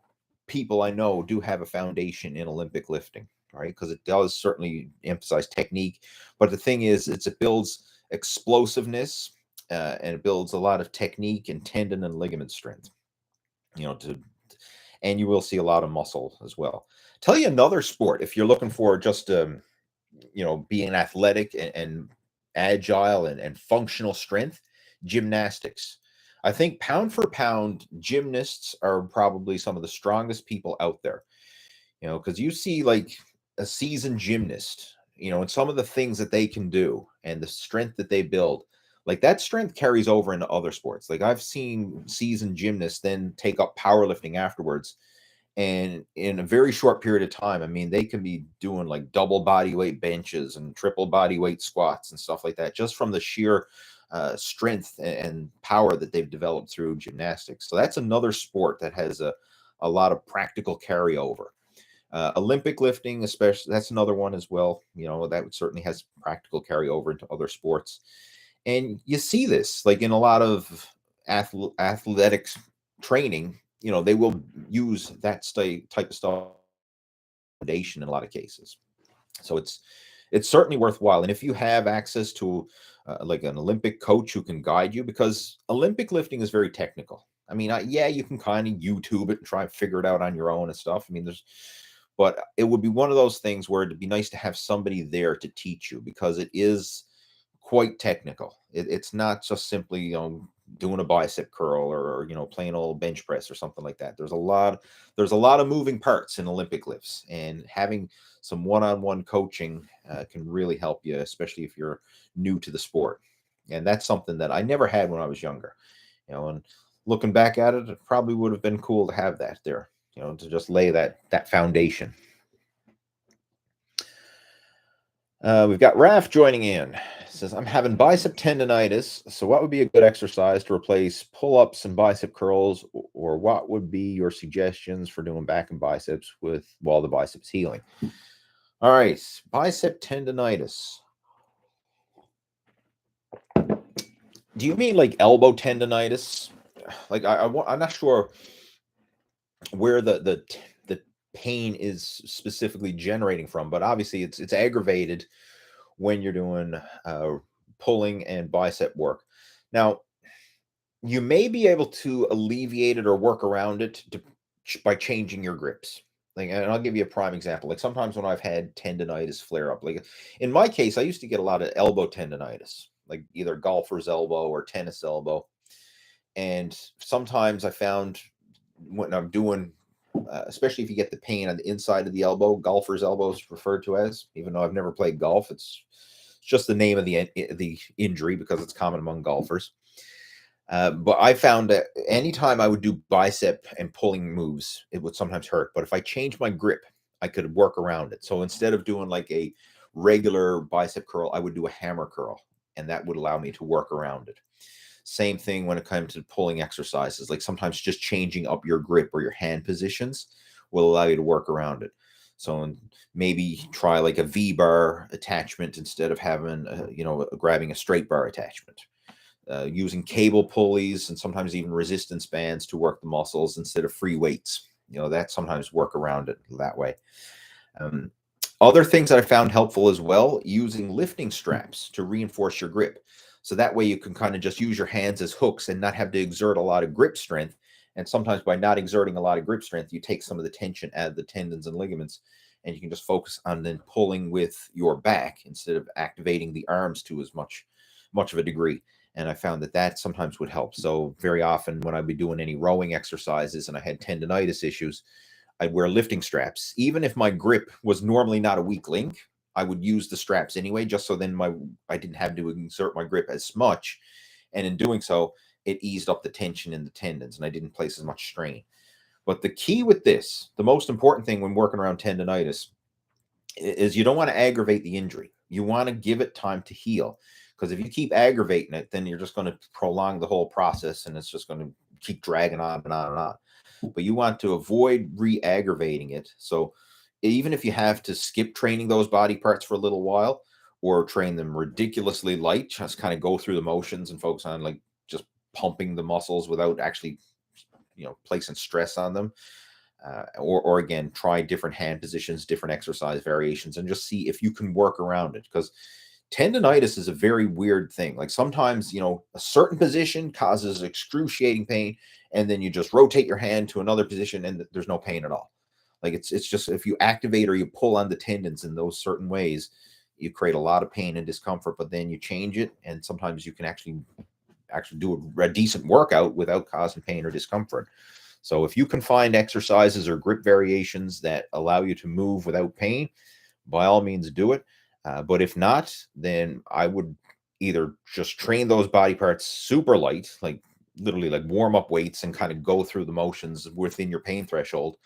people I know do have a foundation in Olympic lifting, right? Because it does certainly emphasize technique. But the thing is, it builds explosiveness, and it builds a lot of technique and tendon and ligament strength. And you will see a lot of muscle as well. Tell you another sport if you're looking for just being athletic and agile and functional strength, gymnastics. I think pound for pound, gymnasts are probably some of the strongest people out there. Because you see like a seasoned gymnast, and some of the things that they can do and the strength that they build, like that strength carries over into other sports. Like I've seen seasoned gymnasts then take up powerlifting afterwards. And in a very short period of time, I mean, they can be doing like double body weight benches and triple body weight squats and stuff like that, just from the sheer strength and power that they've developed through gymnastics. So that's another sport that has a lot of practical carryover. Olympic lifting, especially, that's another one as well. That certainly has practical carryover into other sports. And you see this like in a lot of athletics training. They will use that type of stuff foundation in a lot of cases. So it's certainly worthwhile. And if you have access to like an Olympic coach who can guide you, because Olympic lifting is very technical. I mean, yeah, you can kind of YouTube it and try and figure it out on your own and stuff. I mean, but it would be one of those things where it'd be nice to have somebody there to teach you, because it is quite technical. It's not just simply doing a bicep curl or playing a little bench press or something like that. There's a lot of moving parts in Olympic lifts, and having some one-on-one coaching can really help you, especially if you're new to the sport. And that's something that I never had when I was younger. And looking back at it, it probably would have been cool to have that there, to just lay that foundation. We've got Raf joining in. Says, I'm having bicep tendonitis, so what would be a good exercise to replace pull-ups and bicep curls, or what would be your suggestions for doing back and biceps while the biceps healing? All right, bicep tendonitis. Do you mean like elbow tendonitis? Like I'm not sure where the pain is specifically generating from, but obviously it's aggravated when you're doing pulling and bicep work. Now, you may be able to alleviate it or work around it by changing your grips. Like, and I'll give you a prime example. Like sometimes when I've had tendonitis flare up, like in my case, I used to get a lot of elbow tendonitis, like either golfer's elbow or tennis elbow. And sometimes I found when I'm doing, especially if you get the pain on the inside of the elbow, golfer's elbow is referred to as, even though I've never played golf, it's just the name of the injury because it's common among golfers. But I found that anytime I would do bicep and pulling moves, it would sometimes hurt. But if I changed my grip, I could work around it. So instead of doing like a regular bicep curl, I would do a hammer curl, and that would allow me to work around it. Same thing when it comes to pulling exercises. Like sometimes just changing up your grip or your hand positions will allow you to work around it. So maybe try like a V-bar attachment instead of having, grabbing a straight bar attachment. Using cable pulleys and sometimes even resistance bands to work the muscles instead of free weights. That sometimes work around it that way. Other things that I found helpful as well, using lifting straps to reinforce your grip. So that way you can kind of just use your hands as hooks and not have to exert a lot of grip strength. And sometimes by not exerting a lot of grip strength, you take some of the tension out of the tendons and ligaments, and you can just focus on then pulling with your back instead of activating the arms to as much much of a degree. And I found that that sometimes would help. So very often when I'd be doing any rowing exercises and I had tendonitis issues, I'd wear lifting straps. Even if my grip was normally not a weak link, I would use the straps anyway, just so then I didn't have to exert my grip as much. And in doing so, it eased up the tension in the tendons and I didn't place as much strain. But the key with this, the most important thing when working around tendonitis is you don't want to aggravate the injury. You want to give it time to heal. Because if you keep aggravating it, then you're just going to prolong the whole process and it's just going to keep dragging on and on and on. But you want to avoid re-aggravating it. So even if you have to skip training those body parts for a little while or train them ridiculously light, just kind of go through the motions and focus on like just pumping the muscles without actually, placing stress on them. Or again, try different hand positions, different exercise variations, and just see if you can work around it. Because tendonitis is a very weird thing. Like sometimes, a certain position causes excruciating pain, and then you just rotate your hand to another position and there's no pain at all. Like it's just if you activate or you pull on the tendons in those certain ways, you create a lot of pain and discomfort, but then you change it. And sometimes you can actually do a decent workout without causing pain or discomfort. So if you can find exercises or grip variations that allow you to move without pain, by all means do it. But if not, then I would either just train those body parts super light, like literally like warm up weights and kind of go through the motions within your pain threshold,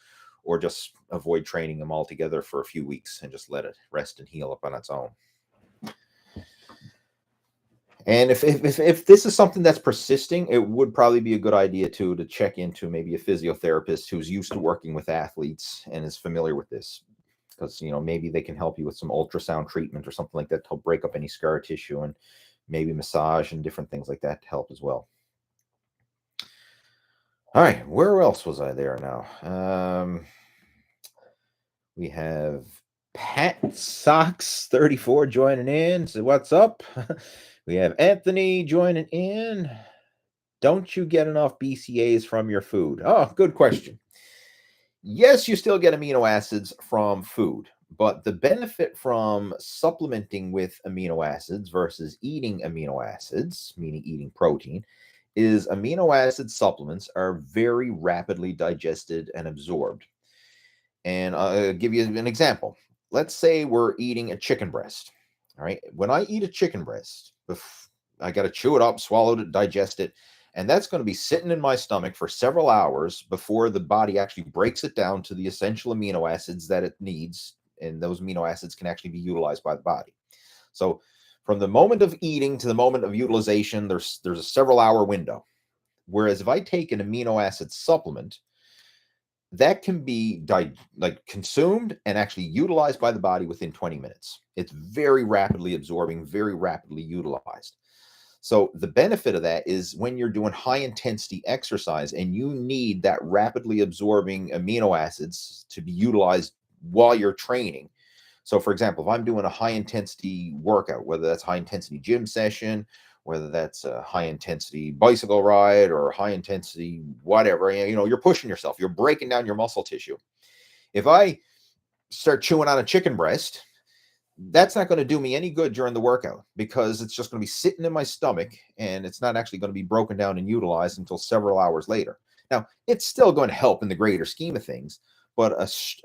or just avoid training them altogether for a few weeks and just let it rest and heal up on its own. And if this is something that's persisting, it would probably be a good idea too to check into maybe a physiotherapist who's used to working with athletes and is familiar with this. Because, maybe they can help you with some ultrasound treatment or something like that to help break up any scar tissue, and maybe massage and different things like that to help as well. All right, where else was I there now? We have Pat Socks 34 joining in. So what's up? We have Anthony joining in. Don't you get enough BCAAs from your food? Oh, good question. Yes, you still get amino acids from food, but the benefit from supplementing with amino acids versus eating amino acids, meaning eating protein, is amino acid supplements are very rapidly digested and absorbed. And I'll give you an example. Let's say we're eating a chicken breast. All right. When I eat a chicken breast, I got to chew it up, swallow it, digest it. And that's going to be sitting in my stomach for several hours before the body actually breaks it down to the essential amino acids that it needs. And those amino acids can actually be utilized by the body. So from the moment of eating to the moment of utilization, there's a several hour window. Whereas if I take an amino acid supplement, that can be consumed and actually utilized by the body within 20 minutes. It's very rapidly absorbing, very rapidly utilized. So the benefit of that is when you're doing high intensity exercise and you need that rapidly absorbing amino acids to be utilized while you're training. So for example, if I'm doing a high intensity workout, whether that's high intensity gym session, whether that's a high intensity bicycle ride or high intensity whatever, you're pushing yourself, you're breaking down your muscle tissue. If I start chewing on a chicken breast, that's not going to do me any good during the workout because it's just going to be sitting in my stomach and it's not actually going to be broken down and utilized until several hours later. Now, it's still going to help in the greater scheme of things, but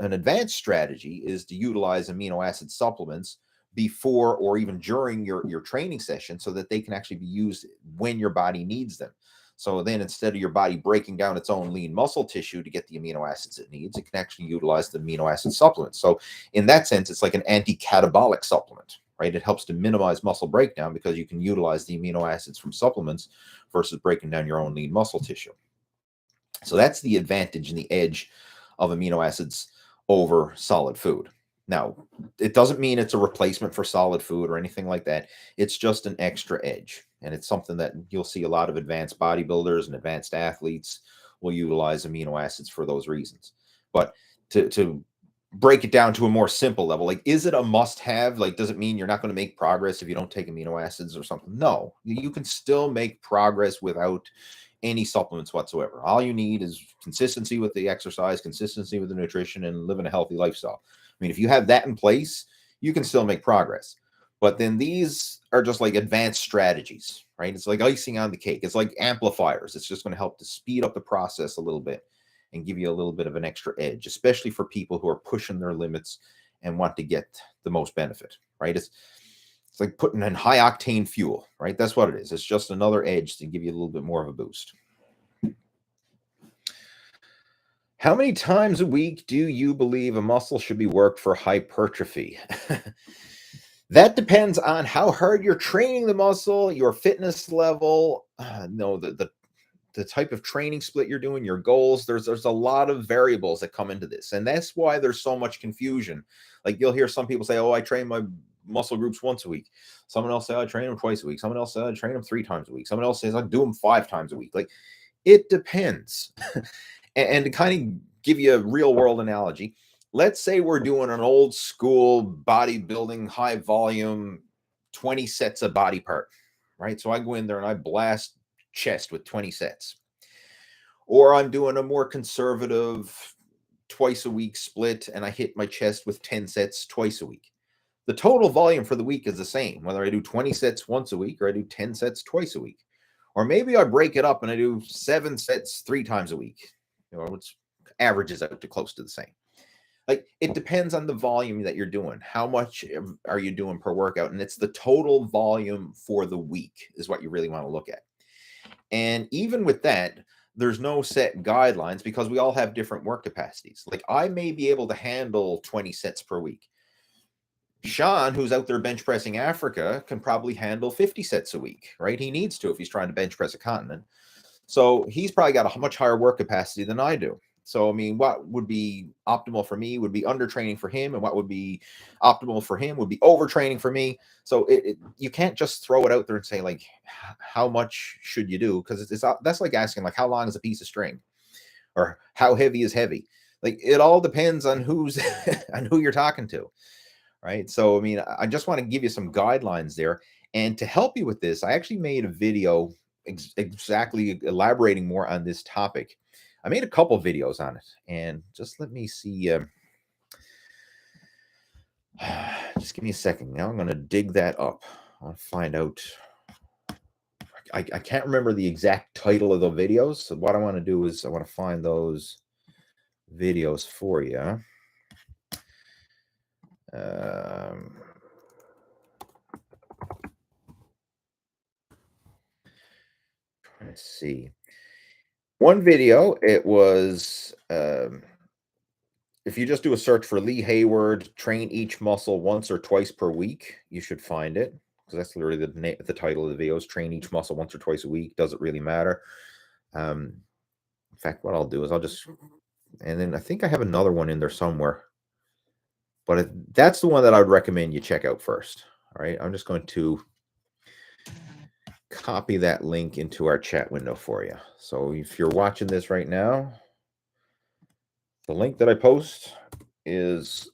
an advanced strategy is to utilize amino acid supplements before or even during your training session so that they can actually be used when your body needs them. So then instead of your body breaking down its own lean muscle tissue to get the amino acids it needs, it can actually utilize the amino acid supplements. So in that sense, it's like an anti-catabolic supplement, right? It helps to minimize muscle breakdown because you can utilize the amino acids from supplements versus breaking down your own lean muscle tissue. So that's the advantage and the edge of amino acids over solid food. Now, it doesn't mean it's a replacement for solid food or anything like that. It's just an extra edge. And it's something that you'll see a lot of advanced bodybuilders and advanced athletes will utilize amino acids for those reasons. But to break it down to a more simple level, like, is it a must-have? Like, does it mean you're not going to make progress if you don't take amino acids or something? No, you can still make progress without any supplements whatsoever. All you need is consistency with the exercise, consistency with the nutrition, and living a healthy lifestyle. I mean, if you have that in place, you can still make progress. But then these are just like advanced strategies, right? It's like icing on the cake. It's like amplifiers. It's just going to help to speed up the process a little bit and give you a little bit of an extra edge, especially for people who are pushing their limits and want to get the most benefit, right? It's like putting in high octane fuel, right? That's what it is. It's just another edge to give you a little bit more of a boost. How many times a week do you believe a muscle should be worked for hypertrophy? That depends on how hard you're training the muscle, your fitness level, the type of training split you're doing, your goals. There's a lot of variables that come into this, and that's why there's so much confusion. Like you'll hear some people say, "Oh, I train my muscle groups once a week." Someone else say, "I train them twice a week." Someone else say, "I train them 3 times a week." Someone else says, "I do them 5 times a week." Like it depends. And to kind of give you a real world analogy, let's say we're doing an old school bodybuilding, high volume, 20 sets of body part, right? So I go in there and I blast chest with 20 sets. Or I'm doing a more conservative twice a week split and I hit my chest with 10 sets twice a week. The total volume for the week is the same, whether I do 20 sets once a week or I do 10 sets twice a week. Or maybe I break it up and I do 7 sets 3 times a week, which averages out to close to the same. Like it depends on the volume that you're doing. How much are you doing per workout? And it's the total volume for the week is what you really want to look at. And even with that, there's no set guidelines because we all have different work capacities. Like I may be able to handle 20 sets per week. Sean, who's out there bench pressing Africa, can probably handle 50 sets a week, right? He needs to if he's trying to bench press a continent. So he's probably got a much higher work capacity than I do. So, I mean, what would be optimal for me would be undertraining for him, and what would be optimal for him would be overtraining for me. So you can't just throw it out there and say, like, how much should you do? Because that's like asking, like, how long is a piece of string? Or how heavy is heavy? Like, it all depends on who's on who you're talking to, right? So, I mean, I just want to give you some guidelines there. And to help you with this, I actually made a video exactly elaborating more on this topic. I made a couple videos on it, and just let me see. Just give me a second. Now I'm going to dig that up. I'll find out. I can't remember the exact title of the videos. So what I want to do is I want to find those videos for you. Let's see. One video, it was if you just do a search for Lee Hayward, train each muscle once or twice per week, you should find it. Because that's literally the title of the video is train each muscle once or twice a week. Doesn't really matter. In fact, what I'll do is and then I think I have another one in there somewhere. But that's the one that I would recommend you check out first. All right, I'm just going to copy that link into our chat window for you. So if you're watching this right now, the link that I post is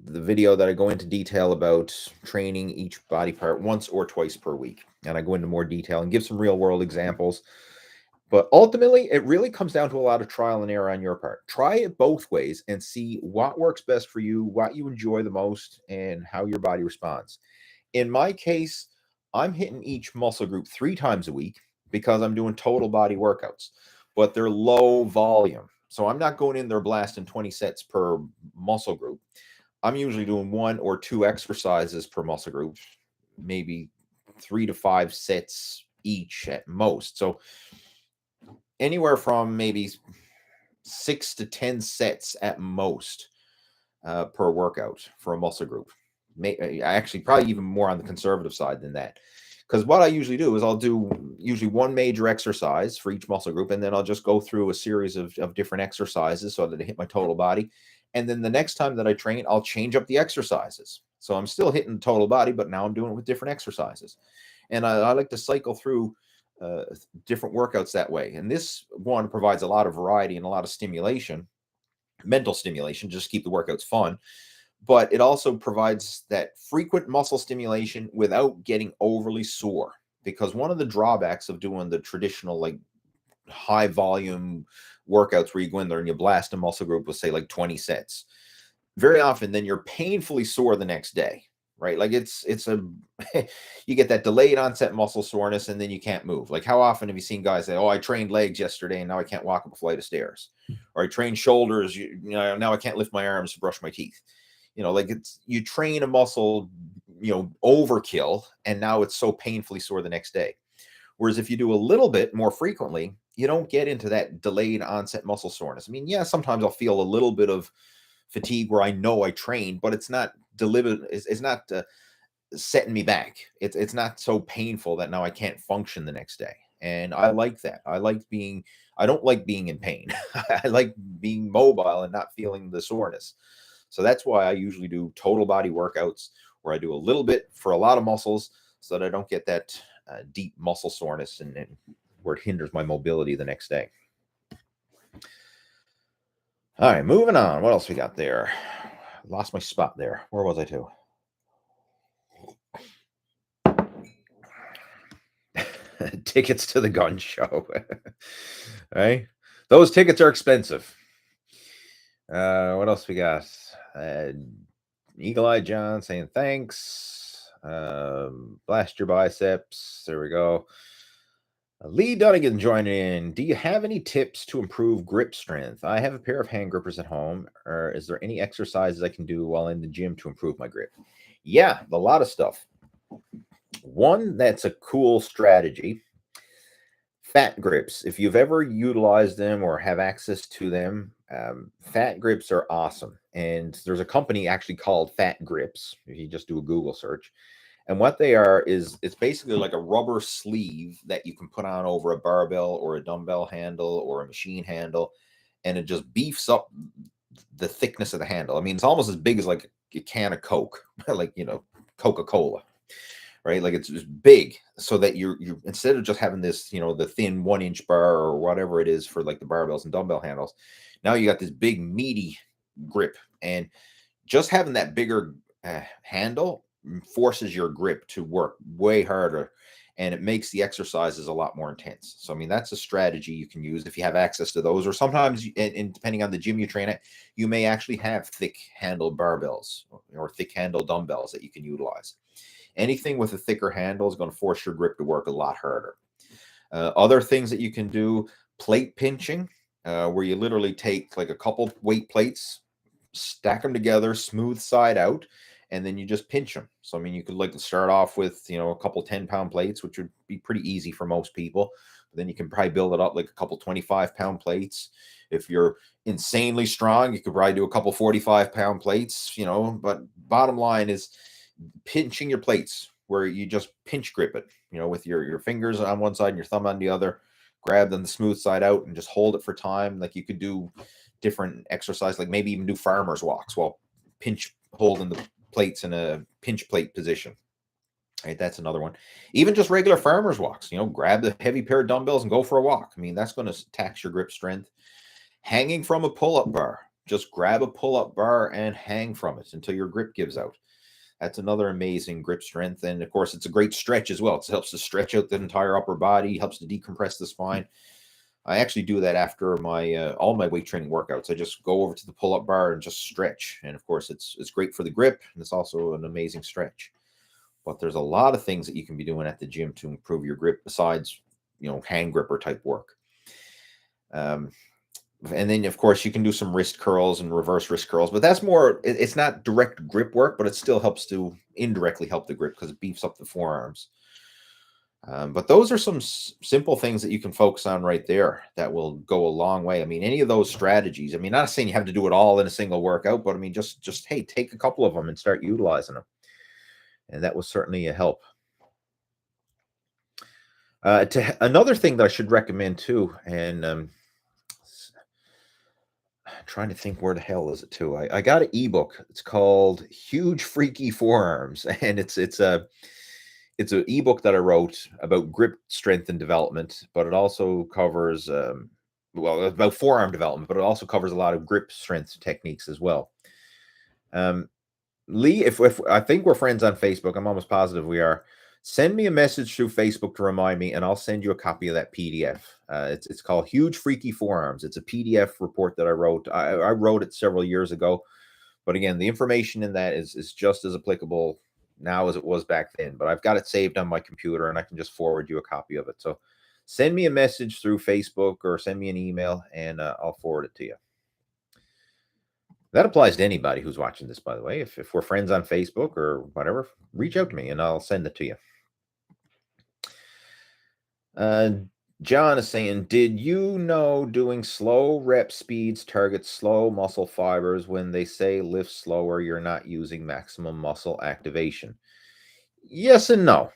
the video that I go into detail about training each body part once or twice per week. And I go into more detail and give some real world examples. But ultimately, it really comes down to a lot of trial and error on your part. Try it both ways and see what works best for you, what you enjoy the most, and how your body responds. In my case, I'm hitting each muscle group 3 times a week because I'm doing total body workouts, but they're low volume. So I'm not going in there blasting 20 sets per muscle group. I'm usually doing 1 or 2 exercises per muscle group, maybe 3 to 5 sets each at most. So anywhere from maybe 6 to 10 sets at most per workout for a muscle group. Actually, probably even more on the conservative side than that. Because what I usually do is I'll do usually one major exercise for each muscle group, and then I'll just go through a series of different exercises so that I hit my total body. And then the next time that I train, I'll change up the exercises. So I'm still hitting the total body, but now I'm doing it with different exercises. And I like to cycle through different workouts that way. And this one provides a lot of variety and a lot of stimulation, mental stimulation, just keep the workouts fun. But it also provides that frequent muscle stimulation without getting overly sore. Because one of the drawbacks of doing the traditional, like, high volume workouts where you go in there and you blast a muscle group with, say, like 20 sets, very often then you're painfully sore the next day, right? Like it's a you get that delayed onset muscle soreness and then you can't move. Like how often have you seen guys say, "Oh, I trained legs yesterday and now I can't walk up a flight of stairs," or "I trained shoulders, now I can't lift my arms to brush my teeth." Like it's you train a muscle, overkill, and now it's so painfully sore the next day. Whereas if you do a little bit more frequently, you don't get into that delayed onset muscle soreness. I mean, yeah, sometimes I'll feel a little bit of fatigue where I know I trained, but it's not delivered. It's not setting me back. It's not so painful that now I can't function the next day. And I like that. I don't like being in pain. I like being mobile and not feeling the soreness. So that's why I usually do total body workouts where I do a little bit for a lot of muscles so that I don't get that deep muscle soreness and where it hinders my mobility the next day. All right, moving on. What else we got there? Lost my spot there. Where was I to? Tickets to the gun show. Right? Those tickets are expensive. What else we got? Eagle Eye John saying thanks. Blast your biceps. There we go. Lee Dunnigan joining in. Do you have any tips to improve grip strength? I have a pair of hand grippers at home. Or is there any exercises I can do while in the gym to improve my grip? Yeah, a lot of stuff. One that's a cool strategy. Fat grips. If you've ever utilized them or have access to them, fat grips are awesome. And there's a company actually called Fat Grips. If you just do a Google search. And what they are is it's basically like a rubber sleeve that you can put on over a barbell or a dumbbell handle or a machine handle. And it just beefs up the thickness of the handle. I mean, it's almost as big as like a can of Coke, like, Coca-Cola, right? Like it's big so that you instead of just having this, the thin 1-inch bar or whatever it is for like the barbells and dumbbell handles, now you got this big meaty grip. And just having that bigger handle forces your grip to work way harder, and it makes the exercises a lot more intense. So, I mean, that's a strategy you can use if you have access to those, or sometimes, and depending on the gym you train at, you may actually have thick handle barbells or thick handle dumbbells that you can utilize. Anything with a thicker handle is going to force your grip to work a lot harder. Other things that you can do, plate pinching, where you literally take like a couple weight plates, stack them together, smooth side out, and then you just pinch them. So, I mean, you could like start off with, a couple 10-pound plates, which would be pretty easy for most people. But then you can probably build it up like a couple 25-pound plates. If you're insanely strong, you could probably do a couple 45-pound plates, but bottom line is pinching your plates where you just pinch grip it, with your fingers on one side and your thumb on the other, grab them the smooth side out and just hold it for time. Like you could do different exercise, like maybe even do farmer's walks while holding the plates in a pinch plate position. Right, that's another one. Even just regular farmer's walks, grab the heavy pair of dumbbells and go for a walk. I mean, that's going to tax your grip strength. Hanging from a pull-up bar. Just grab a pull-up bar and hang from it until your grip gives out. That's another amazing grip strength. And of course, it's a great stretch as well. It helps to stretch out the entire upper body, helps to decompress the spine. I actually do that after my all my weight training workouts. I just go over to the pull-up bar and just stretch. And of course, it's great for the grip, and it's also an amazing stretch. But there's a lot of things that you can be doing at the gym to improve your grip besides, hand gripper type work. And then, of course, you can do some wrist curls and reverse wrist curls, but that's more, it's not direct grip work, but it still helps to indirectly help the grip because it beefs up the forearms. But those are some simple things that you can focus on right there that will go a long way. I mean, any of those strategies, I mean, not saying you have to do it all in a single workout, but I mean, just hey, take a couple of them and start utilizing them. And that was certainly a help. Another thing that I should recommend too, and trying to think where the hell is it too. I got an ebook. It's called Huge Freaky Forearms, and it's an ebook that I wrote about grip strength and development, but it also covers about forearm development, but it also covers a lot of grip strength techniques as well. Lee, if I think we're friends on Facebook, I'm almost positive we are. Send me a message through Facebook to remind me, and I'll send you a copy of that PDF. It's called Huge Freaky Forearms. It's a PDF report that I wrote. I wrote it several years ago, but again, the information in that is just as applicable, now as it was back then, but I've got it saved on my computer and I can just forward you a copy of it. So send me a message through Facebook or send me an email and I'll forward it to you. That applies to anybody who's watching this, by the way. If we're friends on Facebook or whatever, reach out to me and I'll send it to you. John is saying, did you know doing slow rep speeds targets slow muscle fibers? When they say lift slower, you're not using maximum muscle activation. Yes and no.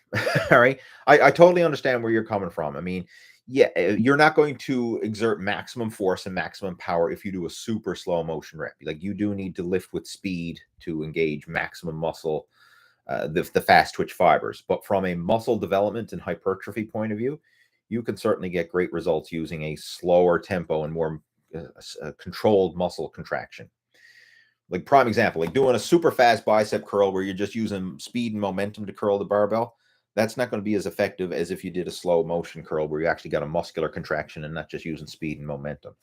All right. I totally understand where you're coming from. I mean, yeah, you're not going to exert maximum force and maximum power if you do a super slow motion rep. Like, you do need to lift with speed to engage maximum muscle, the fast twitch fibers. But from a muscle development and hypertrophy point of view, you can certainly get great results using a slower tempo and more controlled muscle contraction. Like, prime example, like doing a super fast bicep curl where you're just using speed and momentum to curl the barbell. That's not going to be as effective as if you did a slow motion curl where you actually got a muscular contraction and not just using speed and momentum.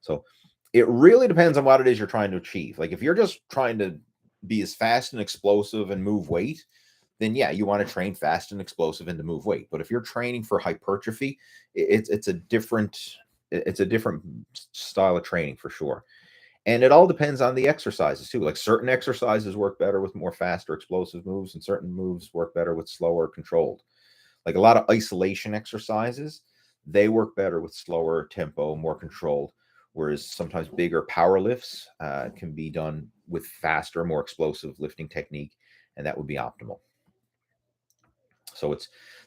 So it really depends on what it is you're trying to achieve. Like, if you're just trying to be as fast and explosive and move weight, then yeah, you want to train fast and explosive and to move weight. But if you're training for hypertrophy, it's a different style of training for sure. And it all depends on the exercises too. Like, certain exercises work better with more faster explosive moves, and certain moves work better with slower controlled. Like, a lot of isolation exercises, they work better with slower tempo, more controlled, whereas sometimes bigger power lifts can be done with faster, more explosive lifting technique, and that would be optimal. So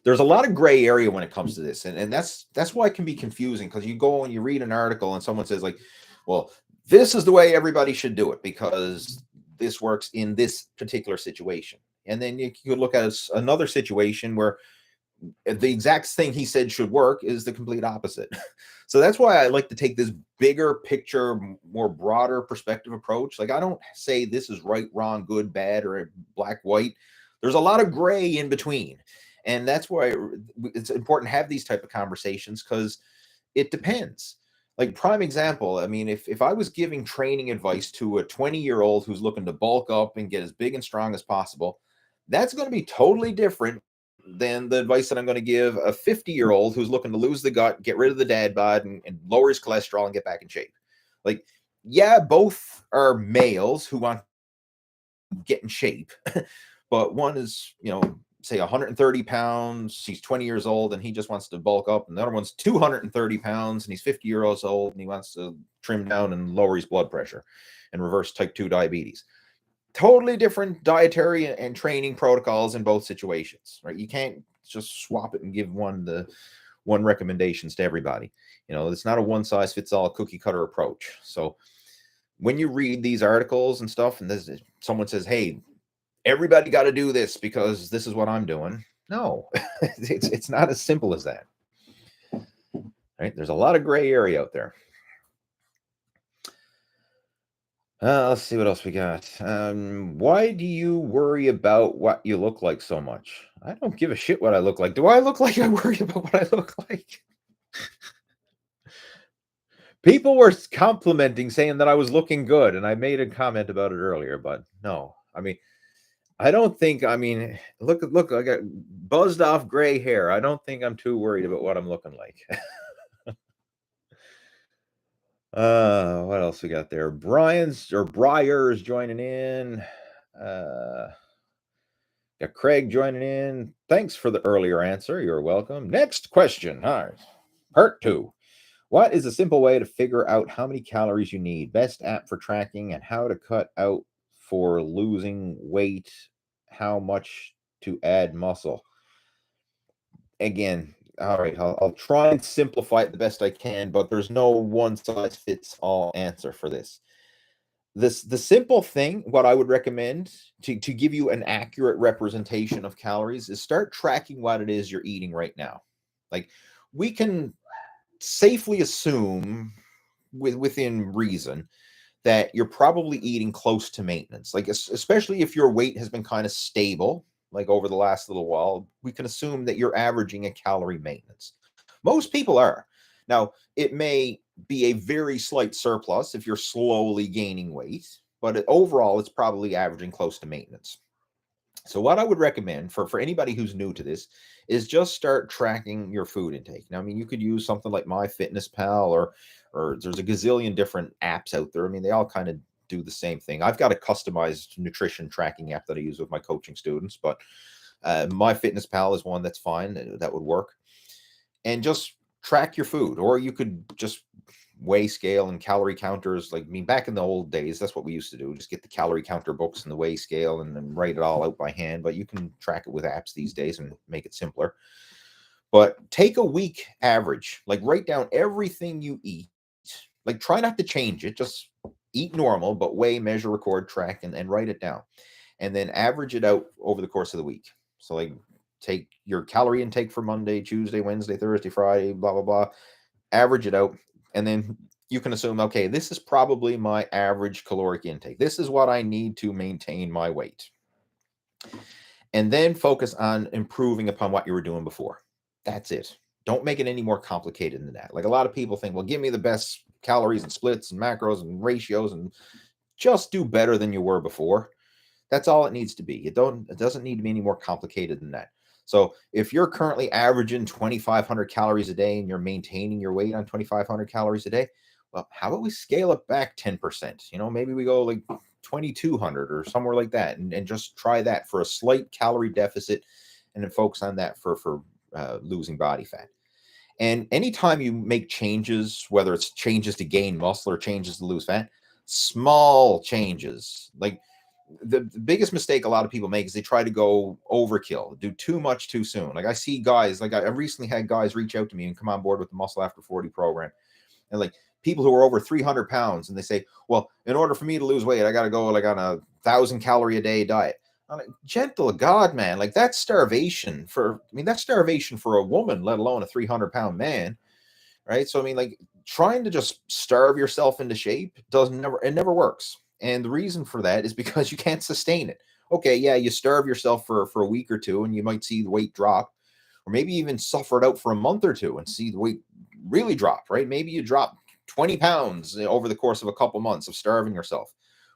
there's a lot of gray area when it comes to this. And that's why it can be confusing, because you go and you read an article and someone says, like, well, this is the way everybody should do it because this works in this particular situation. And then you could look at another situation where the exact thing he said should work is the complete opposite. So that's why I like to take this bigger picture, more broader perspective approach. Like, I don't say this is right, wrong, good, bad, or black, white. There's a lot of gray in between. And that's why it's important to have these type of conversations, because it depends. Like, prime example, I mean, if I was giving training advice to a 20-year-old who's looking to bulk up and get as big and strong as possible, that's going to be totally different than the advice that I'm going to give a 50-year-old who's looking to lose the gut, get rid of the dad bod, and lower his cholesterol and get back in shape. Like, yeah, both are males who want to get in shape, but one is, say 130 pounds, he's 20 years old and he just wants to bulk up, and the other one's 230 pounds and he's 50 years old and he wants to trim down and lower his blood pressure and reverse type 2 diabetes. Totally different dietary and training protocols in both situations, right? You can't just swap it and give one recommendations to everybody. It's not a one size fits all cookie cutter approach. So when you read these articles and stuff and someone says, hey, everybody got to do this because this is what I'm doing. No, it's not as simple as that. Right? There's a lot of gray area out there. Let's see what else we got. Why do you worry about what you look like so much? I don't give a shit what I look like. Do I look like I worry about what I look like? People were complimenting, saying that I was looking good, and I made a comment about it earlier, but no. I mean, I don't think, look, I got buzzed off gray hair. I don't think I'm too worried about what I'm looking like. What else we got there? Briar's joining in. Got Craig joining in. Thanks for the earlier answer. You're welcome. Next question. All right. Part 2. What is a simple way to figure out how many calories you need? Best app for tracking and how to cut out for losing weight? How much to add muscle? Again, all right, I'll try and simplify it the best I can, but there's no one size fits all answer for this. The simple thing, what I would recommend to give you an accurate representation of calories, is start tracking what it is you're eating right now. Like, we can safely assume within reason that you're probably eating close to maintenance. Like, especially if your weight has been kind of stable, like over the last little while, we can assume that you're averaging a calorie maintenance. Most people are. Now, it may be a very slight surplus if you're slowly gaining weight, but overall, it's probably averaging close to maintenance. So what I would recommend for anybody who's new to this is just start tracking your food intake. Now, I mean, you could use something like MyFitnessPal, or there's a gazillion different apps out there. I mean, they all kind of do the same thing. I've got a customized nutrition tracking app that I use with my coaching students, but MyFitnessPal is one that's fine. That would work. And just track your food, or you could just weigh scale and calorie counters. Like, I mean, back in the old days, that's what we used to do. Just get the calorie counter books and the weigh scale and then write it all out by hand. But you can track it with apps these days and make it simpler. But take a week average, like write down everything you eat. Like, try not to change it. Just eat normal, but weigh, measure, record, track, and write it down. And then average it out over the course of the week. So, like, take your calorie intake for Monday, Tuesday, Wednesday, Thursday, Friday, blah, blah, blah. Average it out. And then you can assume, okay, this is probably my average caloric intake. This is what I need to maintain my weight. And then focus on improving upon what you were doing before. That's it. Don't make it any more complicated than that. Like, a lot of people think, well, give me the best calories and splits and macros and ratios, and just do better than you were before. That's all it needs to be. It doesn't need to be any more complicated than that. So if you're currently averaging 2,500 calories a day and you're maintaining your weight on 2,500 calories a day, well, how about we scale it back 10%? You know, maybe we go like 2,200 or somewhere like that, and just try that for a slight calorie deficit, and then focus on that for losing body fat. And anytime you make changes, whether it's changes to gain muscle or changes to lose fat, small changes, like, the biggest mistake a lot of people make is they try to go overkill, do too much too soon. Like, I see guys, like, I recently had guys reach out to me and come on board with the Muscle After 40 program. And, like, people who are over 300 pounds, and they say, well, in order for me to lose weight, I got to go like on a 1,000 calorie a day diet. I'm like, gentle God, man, like, that's starvation that's starvation for a woman, let alone a 300-pound man. Right. So, I mean, like, trying to just starve yourself into shape it never works. And the reason for that is because you can't sustain it. Okay, yeah, you starve yourself for a week or two and you might see the weight drop, or maybe even suffer it out for a month or two and see the weight really drop, right? Maybe you drop 20 pounds over the course of a couple months of starving yourself.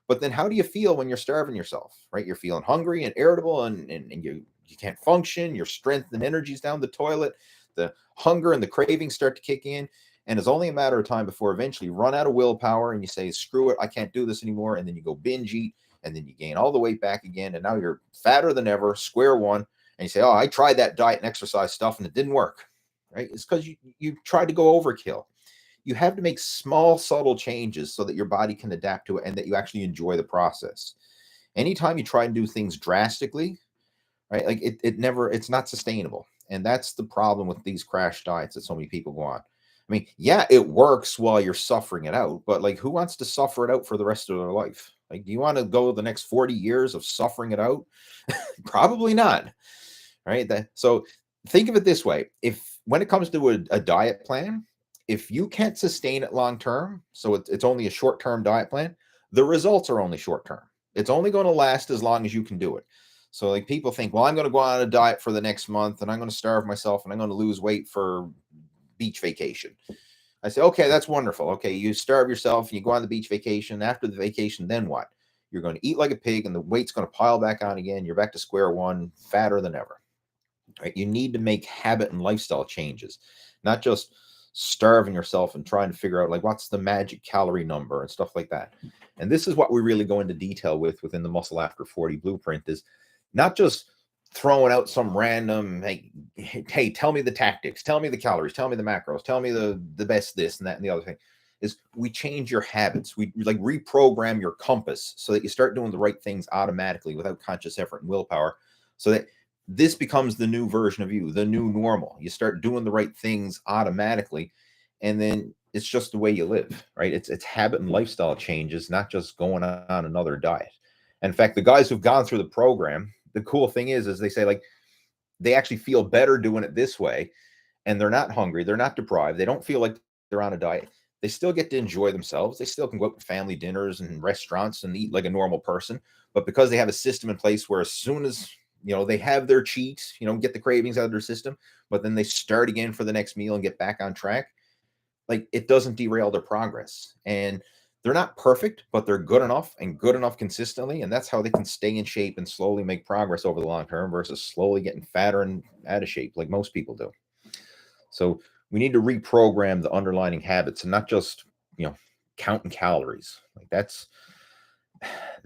But then how do you feel when you're starving yourself, right? You're feeling hungry and irritable, and you can't function. Your strength and energy's down the toilet. The hunger and the cravings start to kick in. And it's only a matter of time before eventually you run out of willpower and you say, screw it, I can't do this anymore. And then you go binge eat, and then you gain all the weight back again. And now you're fatter than ever, square one. And you say, oh, I tried that diet and exercise stuff and it didn't work, right? It's because you tried to go overkill. You have to make small, subtle changes so that your body can adapt to it and that you actually enjoy the process. Anytime you try and do things drastically, right, like, it's not sustainable. And that's the problem with these crash diets that so many people go on. I mean, yeah, it works while you're suffering it out, but, like, who wants to suffer it out for the rest of their life? Like, do you want to go the next 40 years of suffering it out? Probably not. Right. So think of it this way. If, when it comes to a diet plan, if you can't sustain it long term, so it's only a short term diet plan, the results are only short term. It's only going to last as long as you can do it. So, like, people think, well, I'm going to go on a diet for the next month and I'm going to starve myself and I'm going to lose weight for beach vacation. I say, okay, that's wonderful. Okay, you starve yourself and you go on the beach vacation. After the vacation, then what? You're going to eat like a pig and the weight's going to pile back on again. You're back to square one, fatter than ever. Right? You need to make habit and lifestyle changes, not just starving yourself and trying to figure out, like, what's the magic calorie number and stuff like that. And this is what we really go into detail within the Muscle After 40 blueprint, is not just throwing out some random, hey, tell me the tactics, tell me the calories, tell me the macros, tell me the best this and that and the other thing. Is we change your habits. We like reprogram your compass so that you start doing the right things automatically without conscious effort and willpower, so that this becomes the new version of you, the new normal. You start doing the right things automatically, and then it's just the way you live, right? It's habit and lifestyle changes, not just going on another diet. And in fact, the guys who've gone through the program, the cool thing is they say, like, they actually feel better doing it this way, and they're not hungry, they're not deprived, they don't feel like they're on a diet. They still get to enjoy themselves. They still can go out to family dinners and restaurants and eat like a normal person. But because they have a system in place where as soon as they have their cheat, get the cravings out of their system, but then they start again for the next meal and get back on track, like, it doesn't derail their progress. And they're not perfect, but they're good enough and good enough consistently. And that's how they can stay in shape and slowly make progress over the long term versus slowly getting fatter and out of shape like most people do. So we need to reprogram the underlying habits and not just, counting calories. Like that's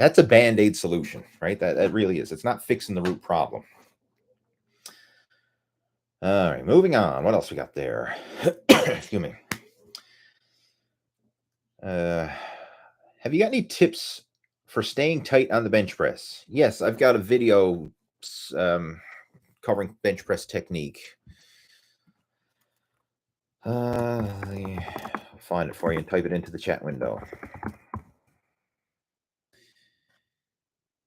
a band-aid solution, right? That really is. It's not fixing the root problem. All right, moving on. What else we got there? Excuse me. Have you got any tips for staying tight on the bench press? Yes, I've got a video covering bench press technique. Let me find it for you and type it into the chat window.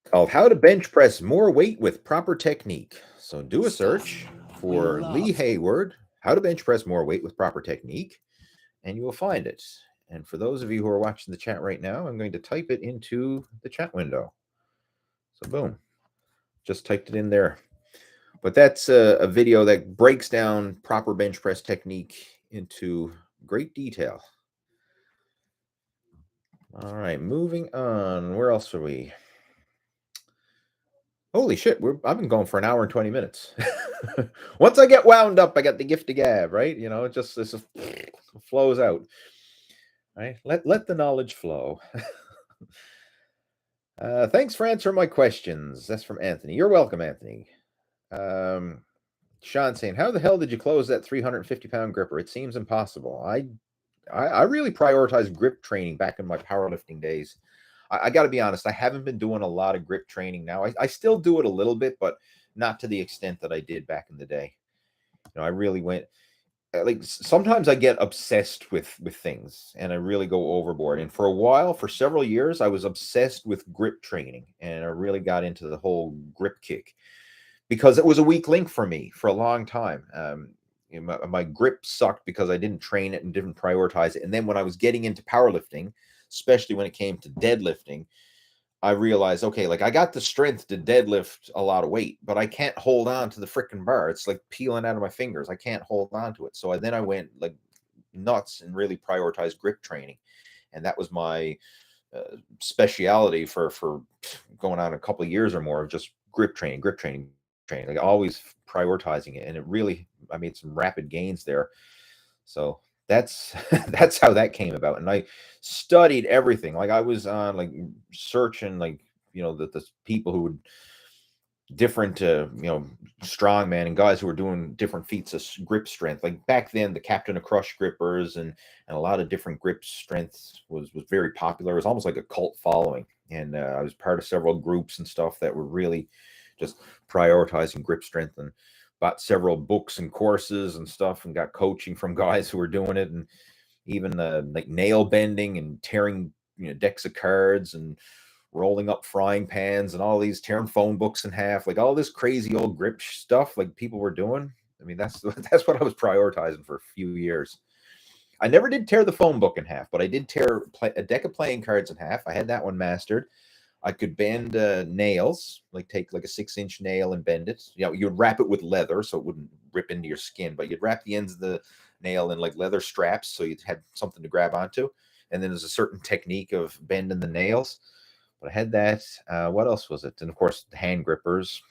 Called How to Bench Press More Weight with Proper Technique. So do a search for Lee Hayward, How to Bench Press More Weight with Proper Technique, and you will find it. And for those of you who are watching the chat right now, I'm going to type it into the chat window. So boom, just typed it in there. But that's a video that breaks down proper bench press technique into great detail. All right, moving on. Where else are we? Holy shit, I've been going for an hour and 20 minutes. Once I get wound up, I got the gift of gab, right? It just flows out. Right? Let the knowledge flow. Thanks for answering my questions. That's from Anthony. You're welcome, Anthony. Sean saying, how the hell did you close that 350-pound gripper? It seems impossible. I really prioritized grip training back in my powerlifting days. I got to be honest, I haven't been doing a lot of grip training now. I still do it a little bit, but not to the extent that I did back in the day. I really went, like, sometimes I get obsessed with things and I really go overboard. And for a while, for several years, I was obsessed with grip training and I really got into the whole grip kick because it was a weak link for me for a long time. My grip sucked because I didn't train it and didn't prioritize it. And then when I was getting into powerlifting, especially when it came to deadlifting, I realized, okay, like I got the strength to deadlift a lot of weight, but I can't hold on to the freaking bar. It's like peeling out of my fingers. I can't hold on to it. So then I went like nuts and really prioritized grip training. And that was my speciality for going on a couple of years or more of just grip training, like always prioritizing it. And I made some rapid gains there. So that's that's how that came about. And I studied everything. Like I was on like searching like, the people who would different strongman and guys who were doing different feats of grip strength. Like back then, the Captain of Crush grippers and a lot of different grip strengths was very popular. It was almost like a cult following. And I was part of several groups and stuff that were really just prioritizing grip strength, and bought several books and courses and stuff and got coaching from guys who were doing it, and even like nail bending and tearing decks of cards and rolling up frying pans and all these, tearing phone books in half, like all this crazy old grip stuff like people were doing. I mean, that's what I was prioritizing for a few years. I never did tear the phone book in half, but I did tear a deck of playing cards in half. I had that one mastered. I could bend nails, like take like a 6-inch nail and bend it. You'd wrap it with leather so it wouldn't rip into your skin, but you'd wrap the ends of the nail in like leather straps so you'd have something to grab onto. And then there's a certain technique of bending the nails. But I had that. What else was it? And of course, the hand grippers,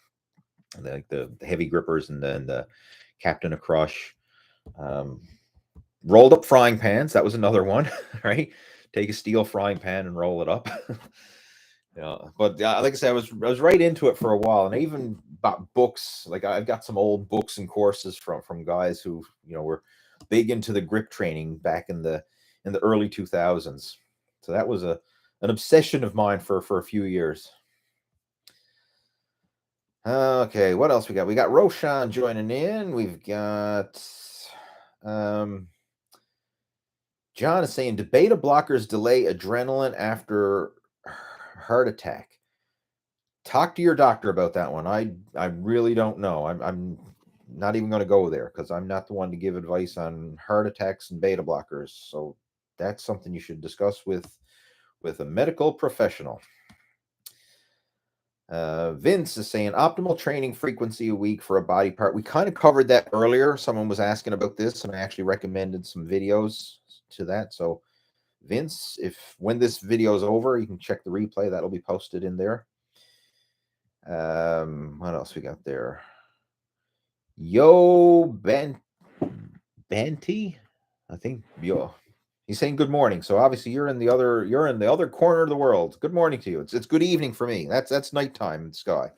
like the heavy grippers, and then the Captain of Crush. Rolled up frying pans. That was another one, right? Take a steel frying pan and roll it up. But like I said, I was right into it for a while, and I even bought books. Like I've got some old books and courses from guys who were big into the grip training back in the early 2000s. So that was an obsession of mine for a few years. Okay, what else we got? We got Roshan joining in. We've got John is saying, do beta blockers delay adrenaline after heart attack? Talk to your doctor about that one. I really don't know. I'm not even going to go there because I'm not the one to give advice on heart attacks and beta blockers. So that's something you should discuss with a medical professional. Vince is saying optimal training frequency a week for a body part. We kind of covered that earlier. Someone was asking about this, and I actually recommended some videos to that. So Vince, when this video is over, you can check the replay. That'll be posted in there. What else we got there? Yo Banty, I think. Yo, he's saying good morning. So obviously you're in the other corner of the world. Good morning to you. It's good evening for me. That's nighttime in the sky.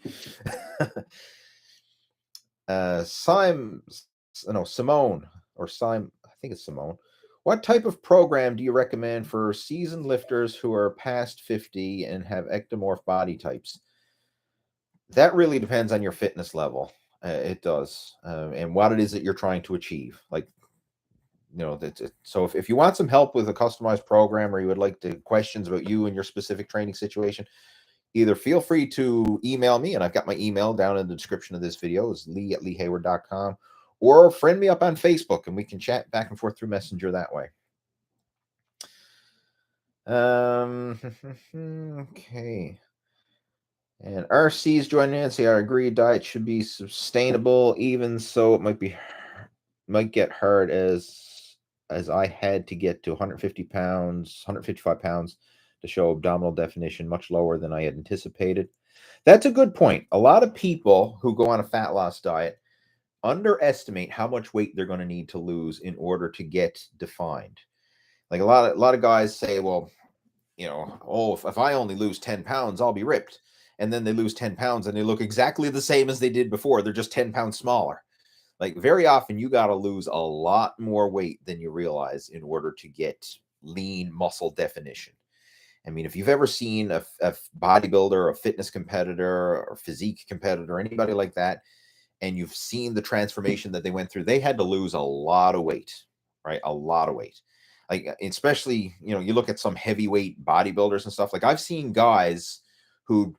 Simone or Simon, I think it's Simone. What type of program do you recommend for seasoned lifters who are past 50 and have ectomorph body types? That really depends on your fitness level. It does, and what it is that you're trying to achieve. Like, so if you want some help with a customized program, or you would like to questions about you and your specific training situation, either feel free to email me, and I've got my email down in the description of this video. It's lee@leehayward.com, or friend me up on Facebook, and we can chat back and forth through Messenger that way. Okay. And RC's joined Nancy. I agree. Diet should be sustainable. Even so, it might get hard as I had to get to 150 pounds, 155 pounds to show abdominal definition, much lower than I had anticipated. That's a good point. A lot of people who go on a fat loss diet underestimate how much weight they're going to need to lose in order to get defined. Like a lot of guys say, well, if I only lose 10 pounds, I'll be ripped. And then they lose 10 pounds and they look exactly the same as they did before. They're just 10 pounds smaller. Like, very often you got to lose a lot more weight than you realize in order to get lean muscle definition. I mean, if you've ever seen a bodybuilder, a fitness competitor, or physique competitor, anybody like that, and you've seen the transformation that they went through, they had to lose a lot of weight, right? A lot of weight. Like, especially, you look at some heavyweight bodybuilders and stuff. Like, I've seen guys who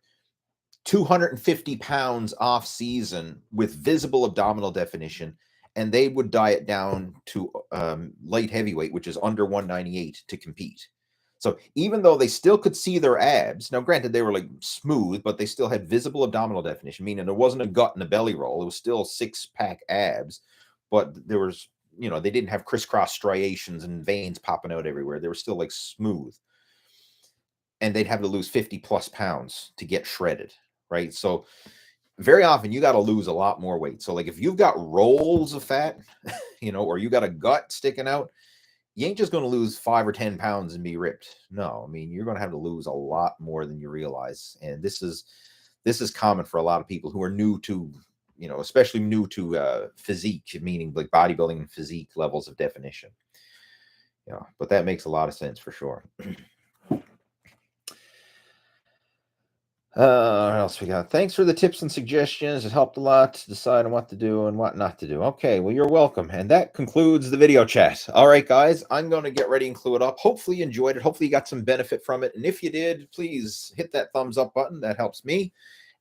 250 pounds off season with visible abdominal definition, and they would diet down to light heavyweight, which is under 198, to compete. So even though they still could see their abs, now granted they were like smooth, but they still had visible abdominal definition, meaning there wasn't a gut and a belly roll. It was still 6-pack abs, but there was, they didn't have crisscross striations and veins popping out everywhere. They were still like smooth. And they'd have to lose 50 plus pounds to get shredded. Right. So very often you got to lose a lot more weight. So like if you've got rolls of fat, or you got a gut sticking out, you ain't just going to lose 5 or 10 pounds and be ripped. No, I mean, you're going to have to lose a lot more than you realize. And this is common for a lot of people who are new to, especially new to physique, meaning like bodybuilding and physique levels of definition. But that makes a lot of sense for sure. What else we got? Thanks for the tips and suggestions. It helped a lot to decide on what to do and what not to do. Okay, well, you're welcome. And that concludes the video chat. All right, guys, I'm going to get ready and glue it up. Hopefully you enjoyed it. Hopefully you got some benefit from it. And if you did, please hit that thumbs up button. That helps me.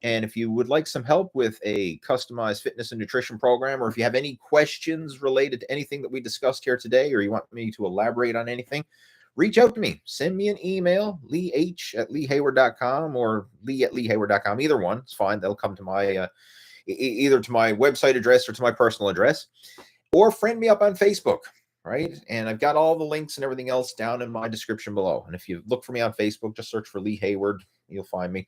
And if you would like some help with a customized fitness and nutrition program, or if you have any questions related to anything that we discussed here today, or you want me to elaborate on anything, reach out to me. Send me an email, leeh@leehayward.com or lee@leehayward.com. Either one, it's fine. They'll come to my either to my website address or to my personal address. Or friend me up on Facebook, right? And I've got all the links and everything else down in my description below. And if you look for me on Facebook, just search for Lee Hayward. You'll find me.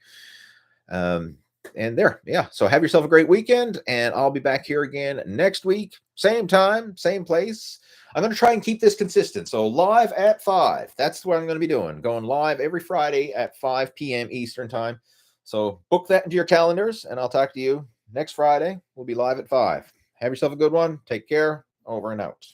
And there, yeah. So have yourself a great weekend, and I'll be back here again next week. Same time, same place. I'm going to try and keep this consistent. So live at 5. That's what I'm going to be doing. Going live every Friday at 5 p.m. Eastern time. So book that into your calendars, and I'll talk to you next Friday. We'll be live at 5. Have yourself a good one. Take care. Over and out.